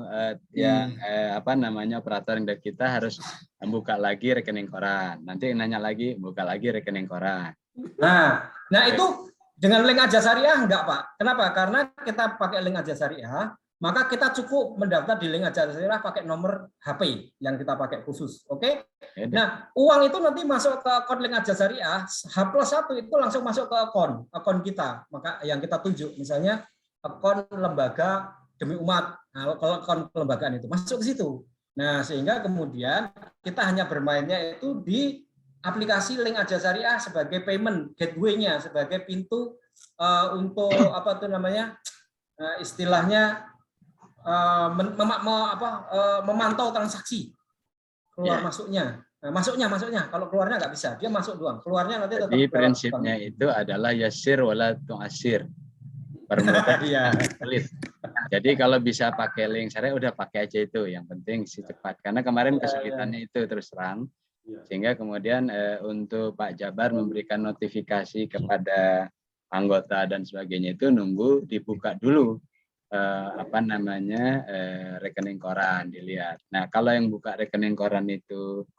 operator yang kita harus membuka lagi rekening koran. Nanti nanya lagi, buka lagi rekening koran. Nah itu dengan link aja syariah enggak Pak? Kenapa? Karena kita pakai link aja syariah, maka kita cukup mendaftar di link aja syariah pakai nomor HP yang kita pakai khusus. Oke? Nah, uang itu nanti masuk ke akun link aja syariah, H+1 itu langsung masuk ke akun kita. Maka yang kita tunjuk misalnya akun lembaga demi umat. Nah, kalau akun kelembagaan itu masuk ke situ. Nah, sehingga kemudian kita hanya bermainnya itu di aplikasi link aja syariah sebagai payment gateway-nya, sebagai pintu untuk istilahnya memantau transaksi keluar masuknya. Nah, masuknya. Kalau keluarnya nggak bisa, dia masuk doang. Keluarnya nanti tetap. Jadi prinsipnya itu adalah yasir wala tu'asir. Permudah sulit. Jadi kalau bisa pakai link syariah udah pakai aja itu, yang penting sih cepat. Karena kemarin kesulitannya itu terus terang, sehingga kemudian untuk Pak Jabar memberikan notifikasi kepada anggota dan sebagainya itu nunggu dibuka dulu rekening koran dilihat. Nah kalau yang buka rekening koran itu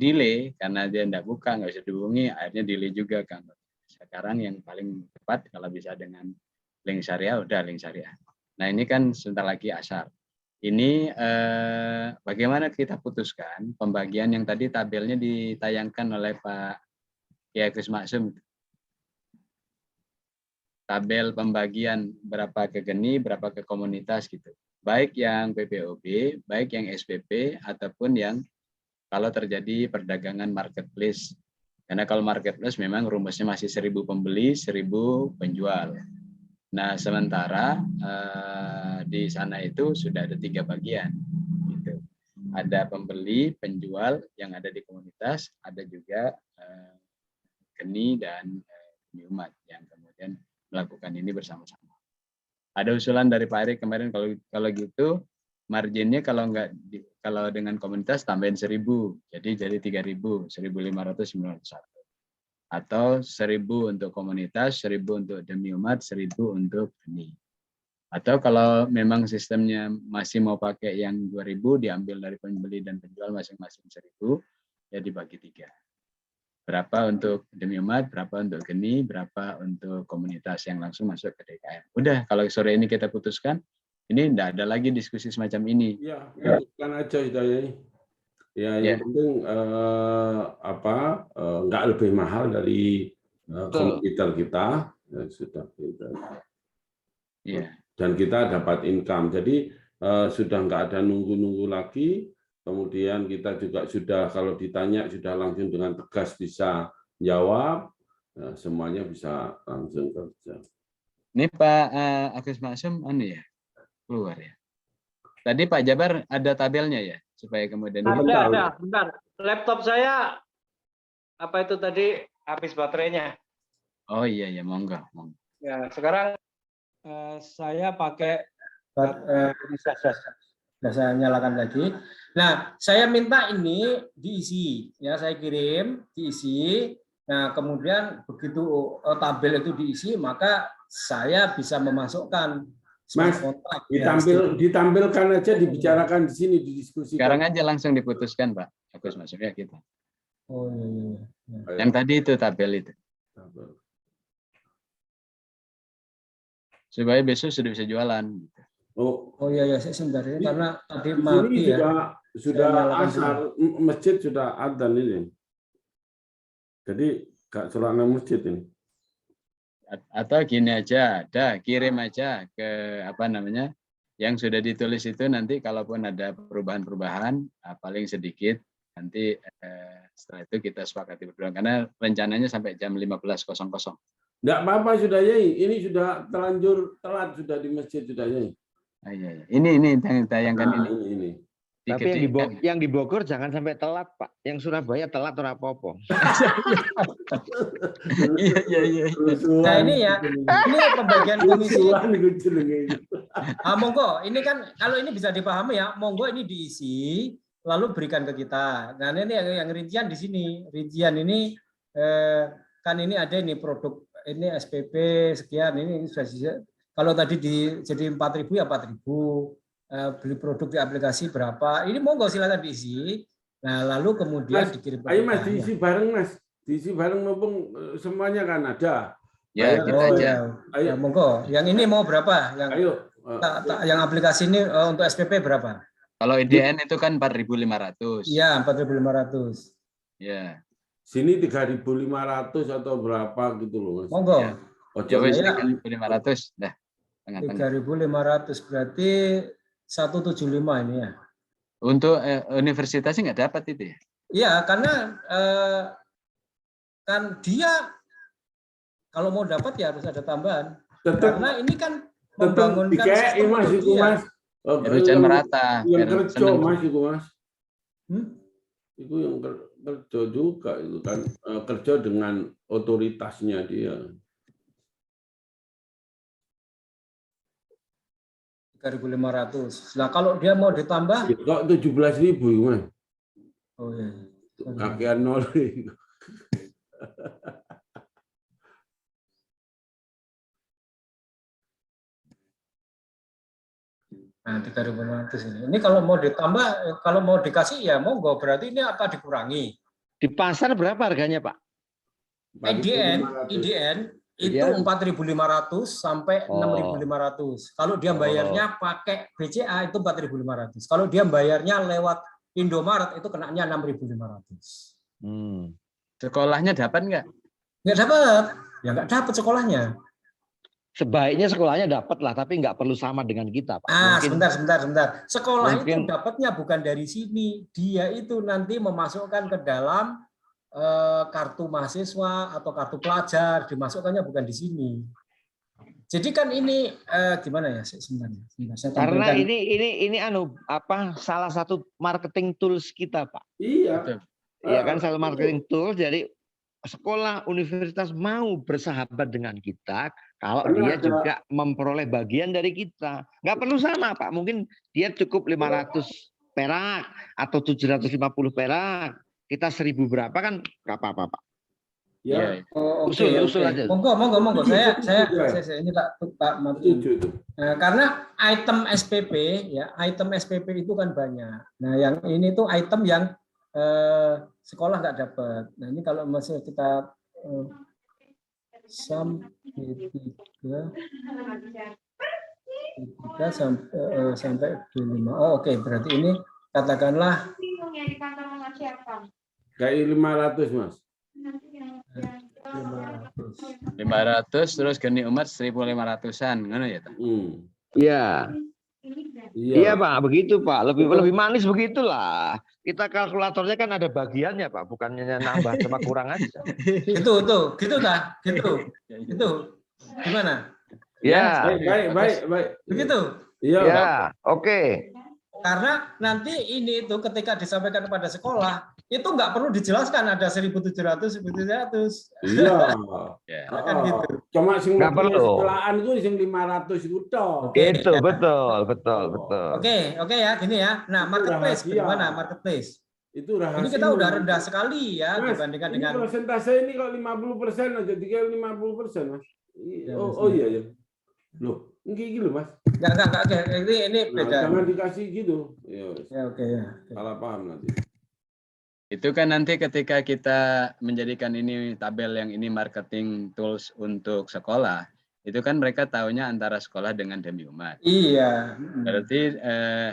delay karena dia tidak buka, nggak bisa dihubungi, akhirnya delay juga kan. Sekarang yang paling cepat kalau bisa dengan link syariah, udah link syariah. Nah ini kan sebentar lagi asar. Ini bagaimana kita putuskan pembagian yang tadi tabelnya ditayangkan oleh Pak Kiai Gus Maksum. tabel pembagian berapa ke geni, berapa ke komunitas gitu. Baik yang PPOB, baik yang SPP, ataupun yang kalau terjadi perdagangan marketplace. Karena kalau marketplace memang rumusnya masih 1.000 pembeli, 1.000 penjual. Nah, sementara di sana itu sudah ada 3 bagian. Gitu. Ada pembeli, penjual yang ada di komunitas, ada juga geni dan umat yang kemudian melakukan ini bersama-sama. Ada usulan dari Pak Erik kemarin kalau gitu marginnya kalau dengan komunitas tambahin 1.000, jadi 3.000, 1.591. Atau 1.000 untuk komunitas, 1.000 untuk demi umat, 1.000 untuk geni. Atau kalau memang sistemnya masih mau pakai yang 2.000 diambil dari pembeli dan penjual masing-masing 1.000, ya dibagi 3. Berapa untuk demi umat, berapa untuk geni, berapa untuk komunitas yang langsung masuk ke DKM. Udah, kalau sore ini kita putuskan, ini tidak ada lagi diskusi semacam ini. Ya, putuskan aja Hidayah. Ya, yang penting nggak lebih mahal dari kompetitor kita, ya, sudah kita. Ya. Dan kita dapat income. Jadi sudah nggak ada nunggu-nunggu lagi. Kemudian kita juga sudah kalau ditanya sudah langsung dengan tegas bisa jawab, semuanya bisa langsung kerja. Ini Pak Agus Maksum, ya keluar ya. Tadi Pak Jabar ada tabelnya ya, supaya kemudian ada. Bentar. Laptop saya apa itu tadi habis baterainya. Oh iya ya, monggo. Ya, sekarang saya pakai saya nyalakan lagi. Nah, saya minta ini diisi, ya saya kirim diisi. Nah, kemudian begitu tabel itu diisi, maka saya bisa memasukkan. Mas, kontak, ditampilkan aja, dibicarakan di sini, didiskusikan. Sekarang aja langsung diputuskan, Pak Agus Maksum ya kita. Oh iya. Yang tadi itu tabel itu. Supaya besok sudah bisa jualan. Oh iya saya sebentar ya, karena tadi mati ya. Sudah asar, masjid sudah adzan ini. Jadi gak celana masjid ini. Atau gini aja, kirim aja ke yang sudah ditulis itu, nanti kalaupun ada perubahan-perubahan paling sedikit nanti setelah itu kita sepakati berdua, karena rencananya sampai jam 15.00. Enggak apa-apa sudah Yai, ini sudah terlanjur telat sudah di masjid sudah Yai. Iya. Ini yang tayangkan ini. Tapi yang di Bogor jangan sampai telat, Pak. Yang Surabaya telat ora apa-apa. Iya. Nah ini ya, ini pembagian komisi. Monggo, ini kan kalau ini bisa dipahami ya, monggo ini diisi, lalu berikan ke kita. Nah ini yang rincian di sini, rincian ini kan ini ada ini produk ini SPP sekian ini sudah. Kalau tadi jadi 4.000 ya 4.000. Beli produk di aplikasi berapa, ini monggo silakan diisi. Nah lalu kemudian Mas, dikirim. Ayo Mas diisi bareng Mas, diisi bareng mumpung semuanya kan ada. Ya kita aja. Ayo monggo. Yang ini mau berapa? Yang aplikasi ini untuk SPP berapa? Kalau IDN itu kan 4.500. Iya 4.500. Ya. Sini 3.500 atau berapa gitu loh Mas. Monggo. Ya. Coba 3.500 dah. 3.500 berarti 175 ini ya. Untuk universitas nggak dapat itu ya? Iya, karena kan dia kalau mau dapat ya harus ada tambahan. Karena ini kan membangunkan sistem itu Mas. Hujan merata. Yang kerja Mas itu Mas. Itu yang kerja juga itu kan kerja dengan otoritasnya dia. 3.500. Nah kalau dia mau ditambah kok 17.000 Mas. Oh iya. Kakean nol. Nah 3.500 ini. Ini kalau mau ditambah, kalau mau dikasih ya monggo. Berarti ini apa dikurangi? Di pasar berapa harganya Pak? IDN itu 4.500 sampai 6.500. Kalau dia bayarnya pakai BCA itu 4.500. Kalau dia bayarnya lewat Indomaret itu kenanya 6.500. Sekolahnya dapat nggak? Nggak dapat. Ya nggak dapat sekolahnya. sebaiknya sekolahnya dapat lah, tapi nggak perlu sama dengan kita, Pak. Sebentar. Sekolah mungkin- itu dapatnya bukan dari sini. Dia itu nanti memasukkan ke dalam kartu mahasiswa atau kartu pelajar, dimasukkannya bukan di sini. Jadi kan ini gimana ya sebenarnya? Saya Karena tampilkan. ini salah satu marketing tools kita, Pak. Iya. Iya kan, salah marketing tools. Jadi sekolah universitas mau bersahabat dengan kita kalau dia juga memperoleh bagian dari kita. Nggak perlu sama, Pak. Mungkin dia cukup 500 perak atau 750 perak. Kita 1000 berapa kan nggak apa-apa, Pak. Ya. Usul aja. Monggo. Saya ini Pak Martin. Itu. Nah, karena item SPP itu kan banyak. Nah, yang ini tuh item yang sekolah nggak dapat. Nah, ini kalau masih kita sampai B5. Oh, oke. Berarti ini katakanlah Kayak 500, Mas. 500 terus geni umat 1.500-an, ngono ya, Pak? Iya. Iya, Pak, begitu, Pak. Lebih manis begitulah. Kita kalkulatornya kan ada bagiannya, Pak, bukannya nambah sama kurang aja. Gitu dah, gitu. Gimana? Ya. Baik. Begitu. Iya. Ya, oke. Karena nanti ini itu ketika disampaikan kepada sekolah itu nggak perlu dijelaskan ada 1.700, 1.700. Iya. Kan gitu. Cuma sing nggak perlu. sekolahan itu sing 500 itu toh. Itu betul. Oke ya, gini ya. Nah, marketplace gimana marketplace? Itu rahasia. Ini kita udah rendah sekali ya, Mas, dibandingkan ini dengan persentase ini kok 50% aja, 50%, Mas. Oh iya. Loh, ini lho, Mas. Enggak. Ini beda. Jangan dikasih gitu. Ya, oke ya. Salah paham nanti. Itu kan nanti ketika kita menjadikan ini tabel yang ini marketing tools untuk sekolah, itu kan mereka tahunya antara sekolah dengan demi umat. Iya. Berarti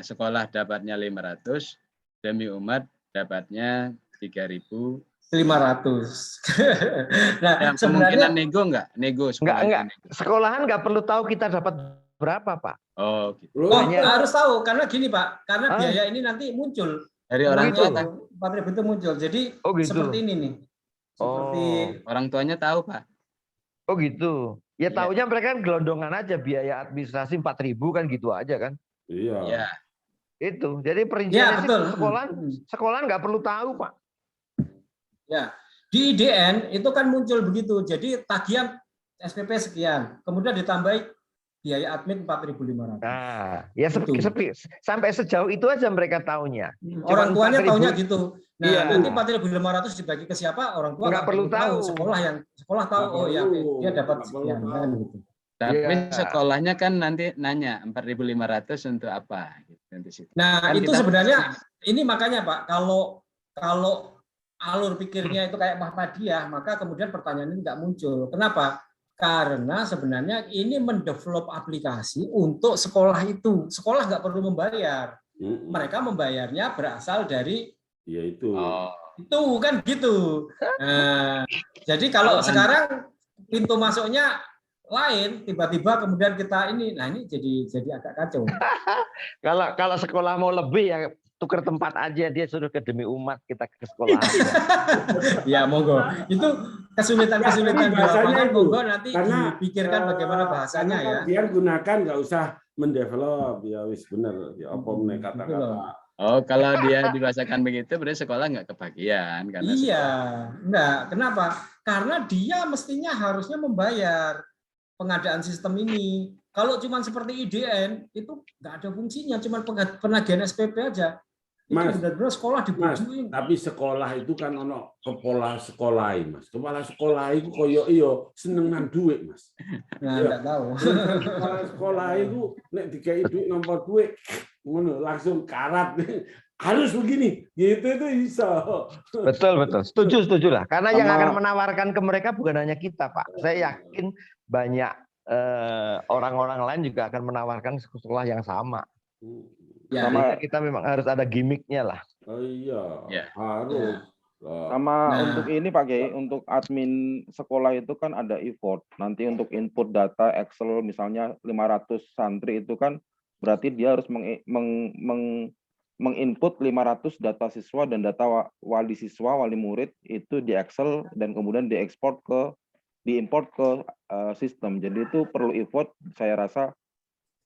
sekolah dapatnya 500, demi umat dapatnya 3.500. Nah, yang sebenarnya kemungkinan nego sekolah. Enggak. Sekolahan nggak perlu tahu kita dapat berapa, Pak. Oh, gitu. harus tahu karena gini, Pak. Karena biaya ini nanti muncul. Dari orang tua, 4.000 itu muncul. Jadi seperti ini nih. Seperti orang tuanya tahu, Pak. Oh gitu. Ya taunya mereka kan gelondongan aja biaya administrasi 4.000 kan gitu aja kan. Iya. Itu. Jadi perinciannya sekolah nggak perlu tahu, Pak. Ya. Di IDN itu kan muncul begitu. Jadi tagihan SPP sekian, kemudian ditambahi biaya admin 4.500. Nah, ya sampai sejauh itu aja mereka taunya. Orang tuanya taunya gitu. Nah, nanti 4.500 dibagi ke siapa? Orang tua nggak perlu tahu. Sekolah tahu. Oh ya, dia dapat sekian kan gitu. Tapi sekolahnya kan nanti nanya 4.500 untuk apa? Gitu, nah, kan itu sebenarnya ini makanya Pak, kalau alur pikirnya itu kayak Muhammadiyah, maka kemudian pertanyaan ini nggak muncul. Kenapa? Karena sebenarnya ini mendevelop aplikasi untuk sekolah itu. Sekolah nggak perlu membayar. Mereka membayarnya berasal dari itu kan gitu. Nah, jadi kalau sekarang pintu masuknya lain, tiba-tiba kemudian kita ini jadi agak kacau. Kalau sekolah mau lebih ya tukar tempat aja, dia suruh ke demi umat, kita ke sekolah aja. Ya monggo. Itu kesulitan di lapangan, monggo nanti dipikirkan bagaimana bahasanya ya. Biar gunakan, nggak usah mendevelop, ya wis bener ya apa kata-kata. Oh, kalau dia dibahasakan begitu berarti sekolah nggak kebagian karena enggak. Kenapa? Karena dia mestinya harusnya membayar pengadaan sistem ini. Kalau cuma seperti IDN itu nggak ada fungsinya, cuma penagihan SPP aja. Mas, benar-benar sekolah dibujuin. Tapi sekolah itu kan ono kepala sekolah, Mas. Kepala sekolah itu koyo iyo senengan duit, Mas. Nah, enggak tahu. Kepala sekolah itu nek dikai duit nomor duit ngono langsung karat. Harus begini, gitu itu bisa. Betul. Setuju lah. Karena yang akan menawarkan ke mereka bukan hanya kita, Pak. Saya yakin banyak orang-orang lain juga akan menawarkan sekolah yang sama. Ya, kita memang harus ada gimmicknya lah. Oh iya, harus. Sama Nah. untuk ini Pak Kiai, untuk admin sekolah itu kan ada effort. Nanti untuk input data Excel misalnya 500 santri itu kan berarti dia harus menginput 500 data siswa dan data wali siswa, wali murid itu di Excel dan kemudian diimport ke sistem. Jadi itu perlu effort, saya rasa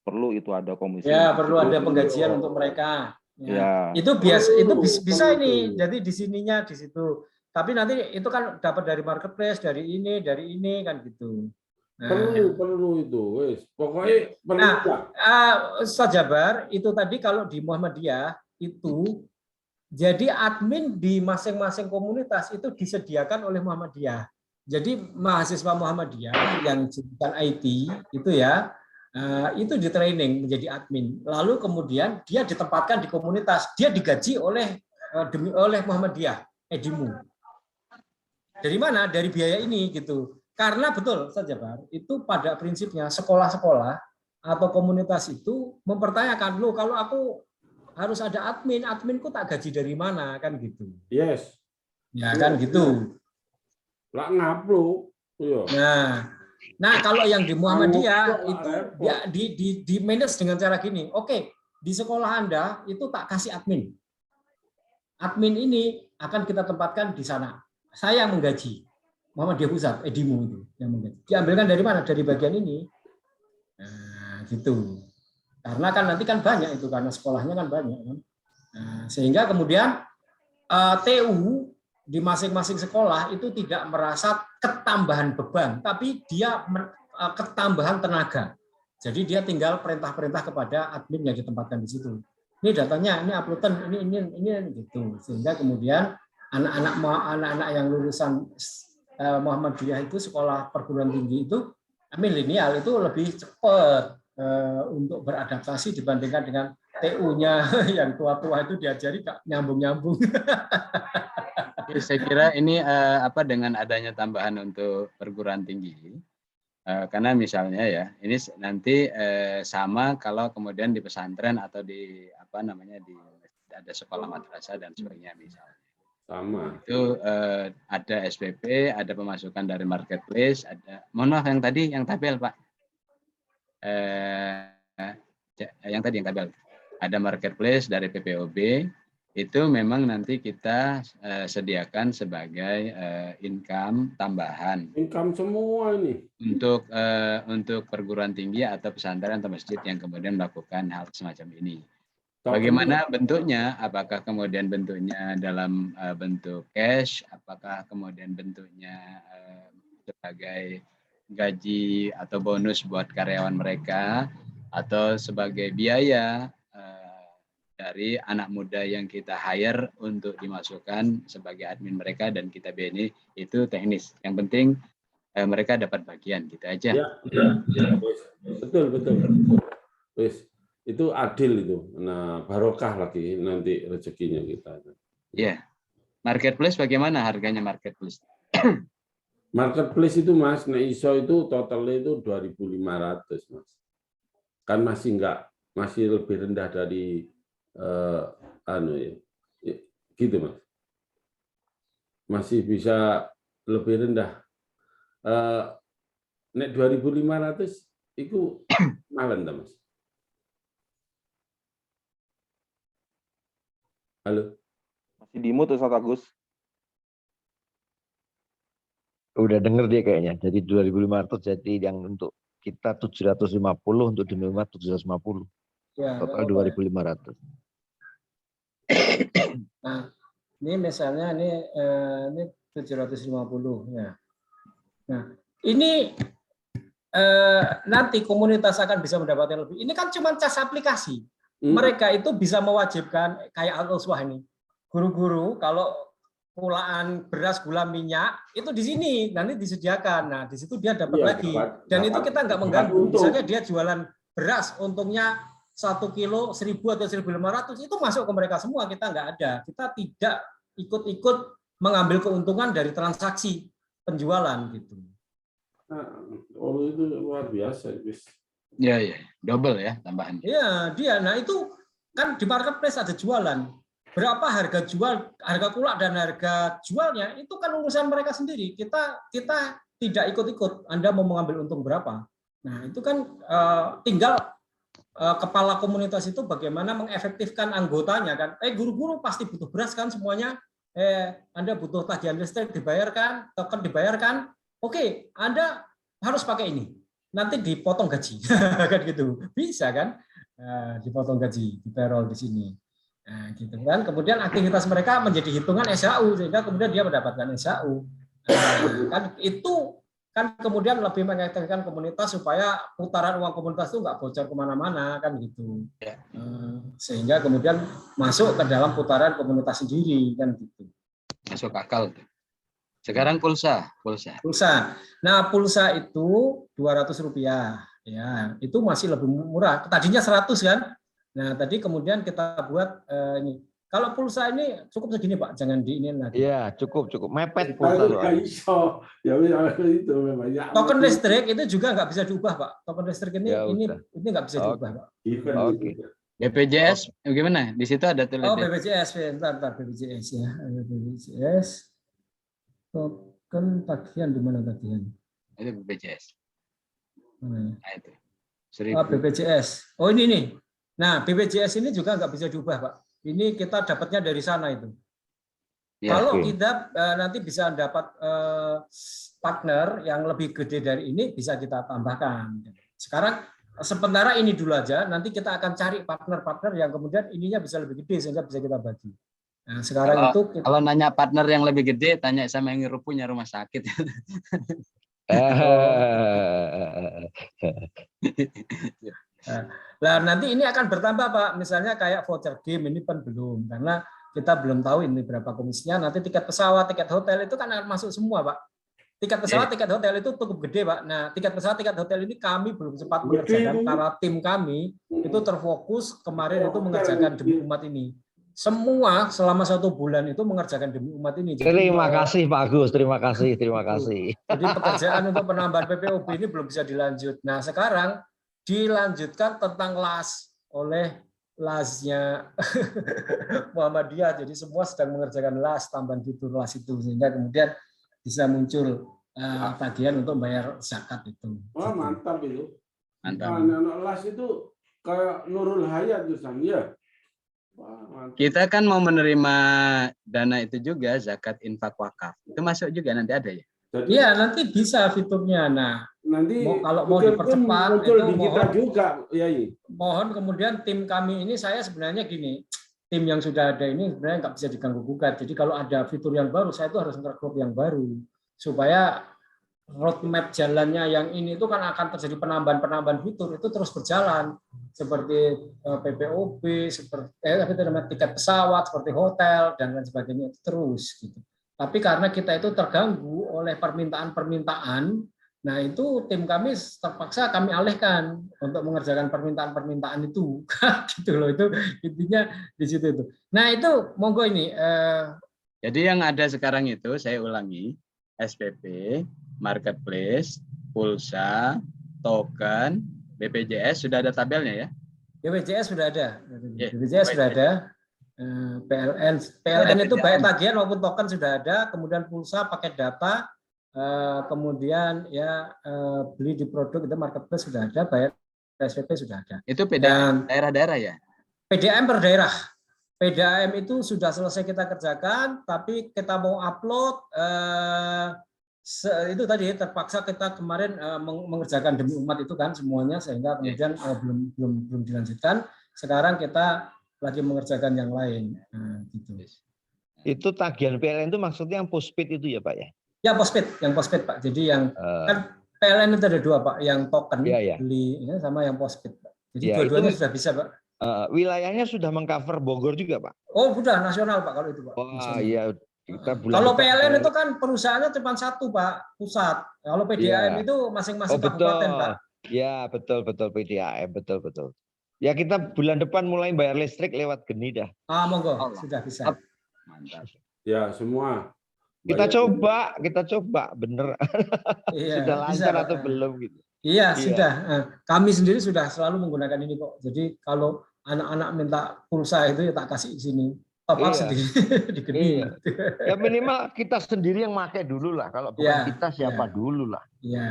perlu itu ada komisi. Ya, perlu ada penggajian untuk mereka. Ya. Itu biasa, itu bisa ini. Jadi di sininya di situ. Tapi nanti itu kan dapat dari marketplace, dari ini kan gitu. Nah, perlu itu, wes. Pokoknya perlu. Nah, Ustaz Jabar, itu tadi kalau di Muhammadiyah itu jadi admin di masing-masing komunitas itu disediakan oleh Muhammadiyah. Jadi mahasiswa Muhammadiyah yang jurusan IT itu ya, itu di training menjadi admin. Lalu kemudian dia ditempatkan di komunitas, dia digaji oleh Muhammadiyah, Edimu. Dari mana? Dari biaya ini gitu. Karena betul saja Pak, itu pada prinsipnya sekolah-sekolah atau komunitas itu mempertanyakan, loh kalau aku harus ada adminku tak gaji dari mana kan gitu. Yes. Ya kan gitu. Lah ngaplu. Nah kalau yang di Muhammadiyah itu ya di manage dengan cara gini. Oke, di sekolah Anda itu tak kasih admin. Admin ini akan kita tempatkan di sana. Saya yang menggaji. Muhammadiyah Pusat, Edimu itu yang menggaji. Diambilkan dari mana? Dari bagian ini. Nah, gitu. Karena kan nanti kan banyak itu, karena sekolahnya kan banyak kan. Nah, sehingga kemudian TU di masing-masing sekolah itu tidak merasa ketambahan beban, tapi dia ketambahan tenaga. Jadi dia tinggal perintah-perintah kepada admin yang ditempatkan di situ. Ini datanya, ini uploadan, ini gitu. Sehingga kemudian anak-anak yang lulusan Muhammadiyah itu sekolah perguruan tinggi itu milenial itu lebih cepat untuk beradaptasi dibandingkan dengan TU-nya yang tua-tua itu diajari gak nyambung-nyambung. Saya kira ini dengan adanya tambahan untuk perguruan tinggi, karena misalnya ya ini nanti sama kalau kemudian di pesantren atau di di ada sekolah madrasah dan sebagainya misalnya. Sama. Itu ada SPP, ada pemasukan dari marketplace, ada. Mohon maaf yang tadi yang tabel Pak. Yang tadi yang tabel. Ada marketplace dari PPOB, itu memang nanti kita sediakan sebagai income tambahan. Income semua ini. Untuk perguruan tinggi atau pesantren atau masjid yang kemudian melakukan hal semacam ini. Bagaimana bentuknya? Apakah kemudian bentuknya dalam bentuk cash? Apakah kemudian bentuknya sebagai gaji atau bonus buat karyawan mereka? Atau sebagai biaya dari anak muda yang kita hire untuk dimasukkan sebagai admin mereka dan kita BNI, itu teknis. Yang penting mereka dapat bagian, gitu aja. Ya. Betul. Wis. Itu adil itu. Nah, barokah lagi nanti rezekinya kita. Ya. Marketplace bagaimana harganya marketplace? Marketplace itu Mas, iso itu totalnya itu 2.500 Mas. Kan masih lebih rendah dari gitu Mas. Masih bisa lebih rendah. Nek 2.500 itu malen ta Mas. Halo. Masih di mute Ustaz Agus. Udah denger dia kayaknya. Jadi 2.500 jadi yang untuk kita 750, untuk di rumah 750. Ya, total 2.500. Nah, ini misalnya ini 750 ya. Nah, ini nanti komunitas akan bisa mendapatkan lebih. Ini kan cuma cas aplikasi. Mereka itu bisa mewajibkan kayak Al-Uswah ini. Guru-guru kalau pulaan beras, gula, minyak itu di sini nanti disediakan. Nah, di situ dia dapat lagi. Dan itu kita nggak mengganggu. Misalnya dia jualan beras, untungnya 1 kilo 1.000 atau 1.500 itu masuk ke mereka semua, kita nggak ada. Kita tidak ikut-ikut mengambil keuntungan dari transaksi penjualan gitu. Oh itu luar biasa, bis. Ya, double ya tambahan. Iya, dia. Nah itu kan di marketplace ada jualan. berapa harga jual, harga kulak dan harga jualnya itu kan urusan mereka sendiri. Kita tidak ikut-ikut. Anda mau mengambil untung berapa? Nah, itu kan tinggal kepala komunitas itu bagaimana mengefektifkan anggotanya kan. Guru-guru pasti butuh beras kan semuanya. Anda butuh tagihan listrik dibayarkan, token dibayarkan. Oke, Anda harus pakai ini. Nanti dipotong gaji. Kan gitu. Bisa kan? Dipotong gaji, di payroll di sini. Nah, gitu kan. Kemudian aktivitas mereka menjadi hitungan SHU sehingga kemudian dia mendapatkan SHU. Kan itu kan kemudian lebih mengefektifkan komunitas supaya putaran uang komunitas itu nggak bocor kemana-mana kan gitu. Sehingga kemudian masuk ke dalam putaran komunitas sendiri kan gitu. Masuk akal. Sekarang pulsa. Nah, pulsa itu Rp200 ya, itu masih lebih murah. Tadinya 100 kan. Nah, tadi kemudian kita buat ini. Kalau pulsa ini cukup segini, Pak, jangan diinin lagi. Iya, cukup. Mepet pulsa. Token listrik itu juga nggak bisa diubah, Pak. Token listrik ini nggak bisa diubah, Pak. Oke. BPJS gimana? Di situ ada tulis. Oh, BPJS, bentar BPJS ya. BPJS. Token tagihan di mana tagihan? Itu BPJS. Nah, itu. BPJS. Oh, ini nih. Nah, BPJS ini juga nggak bisa diubah, Pak. Ini kita dapatnya dari sana itu. Ya, kalau kita nanti bisa dapat partner yang lebih gede dari ini, bisa kita tambahkan. Sekarang sementara ini dulu aja. Nanti kita akan cari partner-partner yang kemudian ininya bisa lebih gede sehingga bisa kita bagi. Nah, sekarang kalau nanya partner yang lebih gede, tanya sama yang punya rumah sakit. Nah, nanti ini akan bertambah, Pak. Misalnya kayak voucher game ini kan belum, karena kita belum tahu ini berapa komisinya. Nanti tiket pesawat, tiket hotel itu kan akan masuk semua, Pak. Tiket pesawat, tiket hotel itu cukup gede, Pak. Nah, tiket pesawat, tiket hotel ini kami belum sempat mengerjakan karena tim kami itu terfokus kemarin itu mengerjakan demi umat ini. Semua selama 1 bulan itu mengerjakan demi umat ini. Terima kasih Pak Agus, terima kasih. Jadi pekerjaan untuk penambahan PPOB ini belum bisa dilanjut. Nah, sekarang dilanjutkan tentang LAS oleh LAS-nya Muhammadiyah. Jadi semua sedang mengerjakan LAS, tambahan fitur LAS itu sehingga kemudian bisa muncul tagihan untuk bayar zakat itu. Oh, mantap itu. Mantap. Nah, LAS itu kayak Nurul Hayat tuh, ya. Kita kan mau menerima dana itu juga, zakat infak wakaf. Itu masuk juga nanti ada ya? Iya, nanti bisa fiturnya. Nah, nanti kalau mau dipercepat itu mohon kemudian tim kami ini, saya sebenarnya gini, tim yang sudah ada ini sebenarnya nggak bisa diganggu gugat. Jadi kalau ada fitur yang baru, saya itu harus ngerekrut yang baru supaya roadmap jalannya yang ini itu kan akan terjadi penambahan fitur itu terus berjalan seperti PPOB, seperti tiket pesawat, seperti hotel dan lain sebagainya itu terus gitu. Tapi karena kita itu terganggu oleh permintaan-permintaan, nah itu tim kami terpaksa kami alihkan untuk mengerjakan permintaan-permintaan itu, gitu loh, itu intinya di situ itu. Nah itu monggo ini. Jadi yang ada sekarang itu saya ulangi, SPP, marketplace, pulsa, token, BPJS sudah ada tabelnya ya? BPJS sudah ada, BPJS sudah ada. PLN itu baik tagihan maupun token sudah ada, kemudian pulsa paket data, kemudian ya beli di produk itu marketplace sudah ada, bayar SPP sudah ada. Itu PDAM daerah-daerah ya? PDAM per daerah. PDAM itu sudah selesai kita kerjakan, tapi kita mau upload itu tadi terpaksa kita kemarin mengerjakan demi umat itu kan semuanya sehingga kemudian belum dilanjutkan. Sekarang kita lagi mengerjakan yang lain. Gitu. Itu tagihan PLN itu maksudnya yang postpaid itu ya Pak ya? Ya yang postpaid Pak. Jadi yang kan PLN itu ada 2 Pak, yang token beli sama yang postpaid Pak. Jadi dua-duanya sudah bisa Pak. Wilayahnya sudah mengcover Bogor juga Pak? Oh sudah nasional Pak kalau itu Pak. Wah iya. Kalau PLN itu kan perusahaannya cuma 1 Pak, pusat. Kalau PDAM itu masing-masing kabupaten Pak. Ya betul PDAM betul. Ya kita bulan depan mulai bayar listrik lewat Geni dah. Monggo sudah bisa. Mantap. Ya semua. Kita coba bener. Iya, sudah lancar atau belum gitu. Iya sudah. Kami sendiri sudah selalu menggunakan ini kok. Jadi kalau anak-anak minta pulsa itu ya tak kasih di sini. top up Iya. sendiri di geni. Iya. Ya minimal kita sendiri yang pakai dulu lah. Kalau bukan Iya, kita siapa iya. dulu lah. Iya.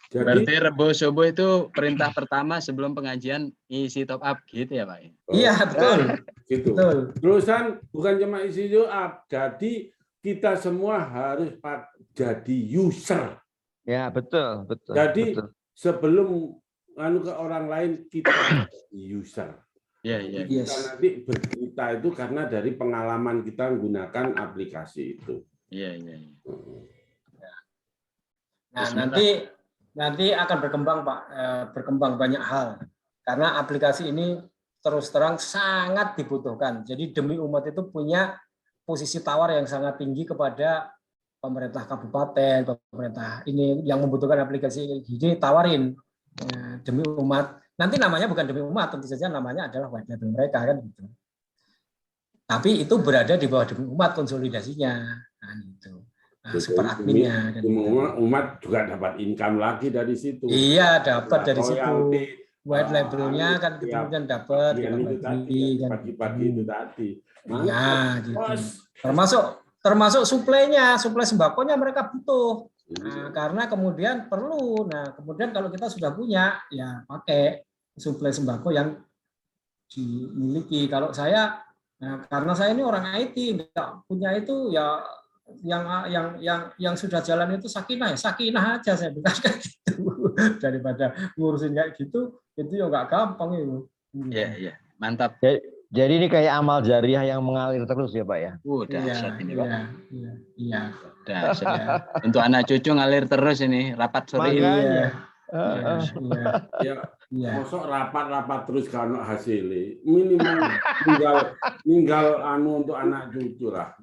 Jadi Berarti Rebo Subuh itu perintah pertama sebelum pengajian isi top up gitu ya Pak? Iya, betul. gitu. Betul. Terusan bukan cuma isi up, jadi kita semua harus jadi user. Ya betul, betul. Jadi betul. sebelum ke orang lain kita jadi user. Iya, iya. Kita Yes. nanti bercerita itu karena dari pengalaman kita menggunakan aplikasi itu. Iya, iya. iya. Nah, Bismillah. nanti akan berkembang Pak, berkembang banyak hal. Karena aplikasi ini terus terang sangat dibutuhkan. Jadi demi umat itu punya posisi tawar yang sangat tinggi kepada pemerintah kabupaten, pemerintah ini yang membutuhkan aplikasi ini tawarin demi umat. Nanti namanya bukan demi umat, tentu saja namanya adalah white label mereka kan gitu. Tapi itu berada di bawah demi umat konsolidasinya, nah, gitu. Super adminnya. Kan, umat juga dapat income lagi dari situ. Iya, dapat dari situ. Royalti, White labelnya kan kemudian dapat itu tadi, kan. pagi-pagi itu tadi. Ya, gitu. Bos. Termasuk suplainya, suplai sembakonya mereka butuh. Nah, karena kemudian perlu. Nah, kemudian kalau kita sudah punya, ya pakai suplai sembako yang dimiliki. Kalau saya, nah, karena saya ini orang IT, nggak punya itu ya. Yang sudah jalan itu sakinah ya sakinah aja saya bilang kayak gitu daripada ngurusin kayak gitu itu ya nggak gampang itu. Iya, iya. Mantap. Jadi ini kayak amal jariah yang mengalir terus ya Pak ya. Dahsyat ini Pak. Iya. Dahsyat. Untuk anak cucu ngalir terus ini rapat sore ini. Makanya. Ya, masuk rapat terus kalau hasilnya minimal tinggal untuk anak cucu lah.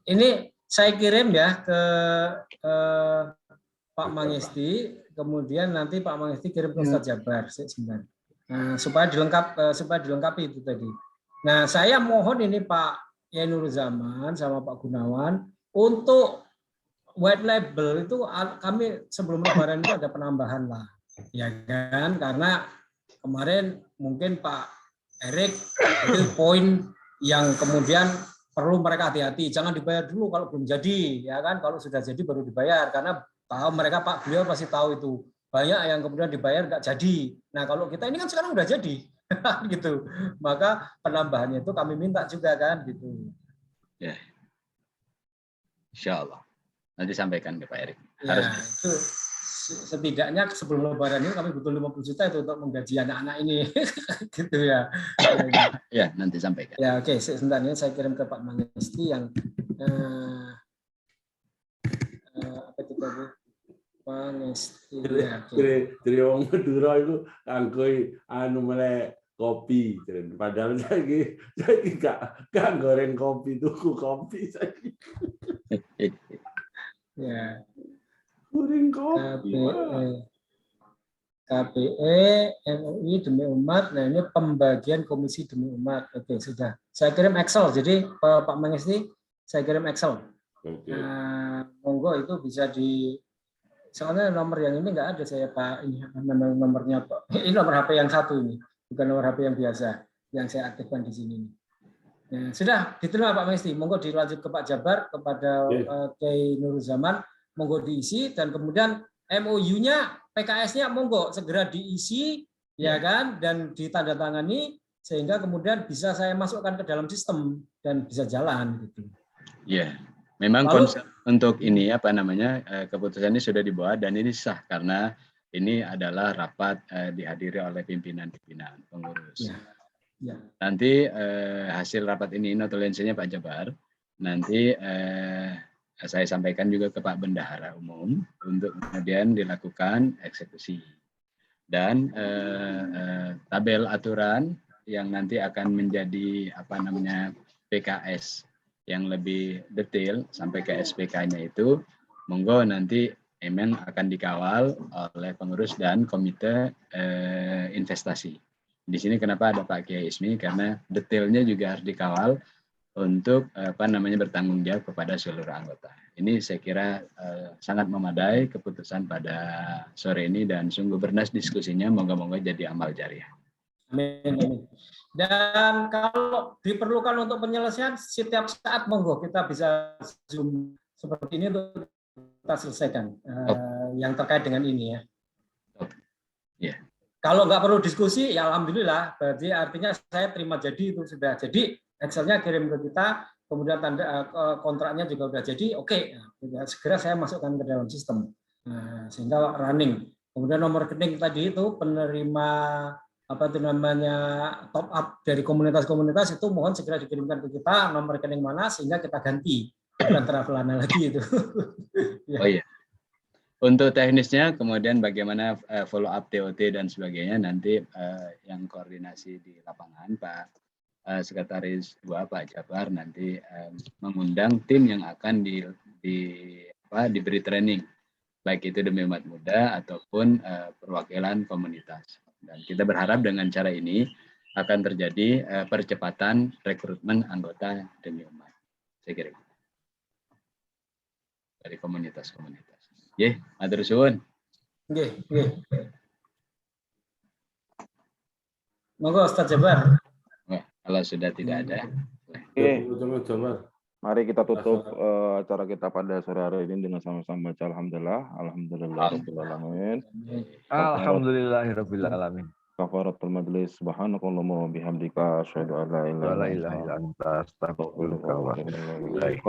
Ini saya kirim ya ke Pak Mangesti, kemudian nanti Pak Mangesti kirim ke Ustadz Jabar sebentar. Nah, supaya dilengkapi itu tadi. Nah, saya mohon ini Pak Yainul Zaman sama Pak Gunawan untuk white label itu kami sebelum Lebaran itu ada penambahan lah, ya kan? Karena kemarin mungkin Pak Erik itu poin yang kemudian perlu mereka hati-hati, jangan dibayar dulu kalau belum jadi, ya kan? Kalau sudah jadi baru dibayar, karena tahu mereka Pak beliau pasti tahu itu banyak yang kemudian dibayar nggak jadi. Nah kalau kita ini kan sekarang udah jadi, gitu. Maka penambahannya itu kami minta juga kan, gitu. Ya, Insya Allah. Nanti sampaikan ke Pak Erik. Ya, itu setidaknya sebelum Lebaran ini kami butuh 50 juta itu untuk menggaji anak-anak ini, gitu ya. Ya, nanti sampaikan. Ya, oke. Sebentar ini saya kirim ke Pak Mangesti yang apa itu tadi? Mangesti. Dari orang Madura itu angkoi melek kopi, padahal saya gak goreng kopi, tuku kopi saya. Ya. Goreng kopi. KPE MUI demi umat. Nah, ini pembagian komisi demi umat. Oke, sudah. Saya kirim Excel. Jadi Pak Mangesti, saya kirim Excel. Nah, monggo itu bisa di. Soalnya nomor yang ini nggak ada saya Pak. Ini nomornya Pak. Ini nomor HP yang satu ini, bukan nomor HP yang biasa yang saya aktifkan di sini. Nah, sudah diterima Pak Mangesti. Monggo dilanjut ke Pak Jabar, kepada Kiai Nurul Zaman. Monggo diisi dan kemudian MOU-nya, PKS-nya monggo segera diisi, ya kan, dan ditandatangani sehingga kemudian bisa saya masukkan ke dalam sistem dan bisa jalan gitu. Ya, memang konsep untuk ini keputusan ini sudah dibawa dan ini sah karena ini adalah rapat dihadiri oleh pimpinan-pimpinan pengurus. Ya. Nanti hasil rapat ini notulensinya Pak Jabar. Nanti saya sampaikan juga ke Pak Bendahara Umum untuk kemudian dilakukan eksekusi dan tabel aturan yang nanti akan menjadi PKS yang lebih detail sampai ke SPK-nya itu monggo nanti akan dikawal oleh pengurus dan komite investasi. Di sini kenapa ada Pak Kiai Ismi karena detailnya juga harus dikawal untuk bertanggung jawab kepada seluruh anggota. Ini saya kira sangat memadai keputusan pada sore ini dan sungguh bernas diskusinya, moga-moga jadi amal jariah. Amin. Dan kalau diperlukan untuk penyelesaian setiap saat monggo kita bisa Zoom seperti ini untuk kita selesaikan yang terkait dengan ini ya. Yeah. Kalau nggak perlu diskusi ya alhamdulillah, berarti artinya saya terima jadi itu sudah jadi, Excel-nya kirim ke kita, kemudian tanda kontraknya juga sudah jadi, oke. Nah, segera saya masukkan ke dalam sistem sehingga running. Kemudian nomor rekening tadi itu penerima apa itu namanya top up dari komunitas-komunitas itu mohon segera dikirimkan ke kita nomor rekening mana sehingga kita ganti bukan Travelana lagi itu. Ya. Oh iya. Untuk teknisnya kemudian bagaimana follow up TOT dan sebagainya nanti yang koordinasi di lapangan Pak Sekretaris Dua Pak Jabar nanti mengundang tim yang akan diberi training baik itu demi umat muda ataupun perwakilan komunitas. Dan kita berharap dengan cara ini akan terjadi percepatan rekrutmen anggota demi umat. Saya kira dari komunitas-komunitas. Nggih, matur suwun. Nggih. Monggo Ustaz Jabar. Wah, kalau sudah tidak ada. Oke. Mari kita tutup acara kita pada sore hari ini dengan sama-sama baca alhamdulillahirabbil alamin. Alhamdulillahirabbil alamin. Kafaratul majlis subhanakallahumma wa bihamdika asyhadu an la ilaha illa anta astaghfiruka wa atubu ilaik.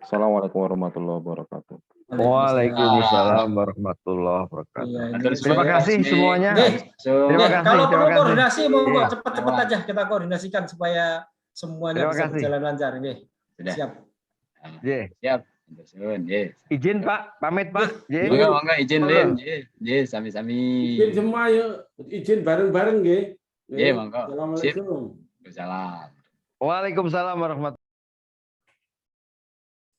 Assalamualaikum warahmatullahi wabarakatuh. Waalaikumsalam warahmatullahi wabarakatuh. Terima kasih semuanya. Terima kasih. Kalau perlu koordinasi monggo cepat-cepat aja kita koordinasikan supaya semuanya bisa berjalan lancar. Siap. Siap. Izin Pak, pamit Pak. Monggo izin Lim. Nggih, sami-sami. Izin semua yuk. Izin bareng-bareng nggih. Nggih, monggo. Assalamualaikum. Salam. Waalaikumsalam warahmatullahi wabarakatuh.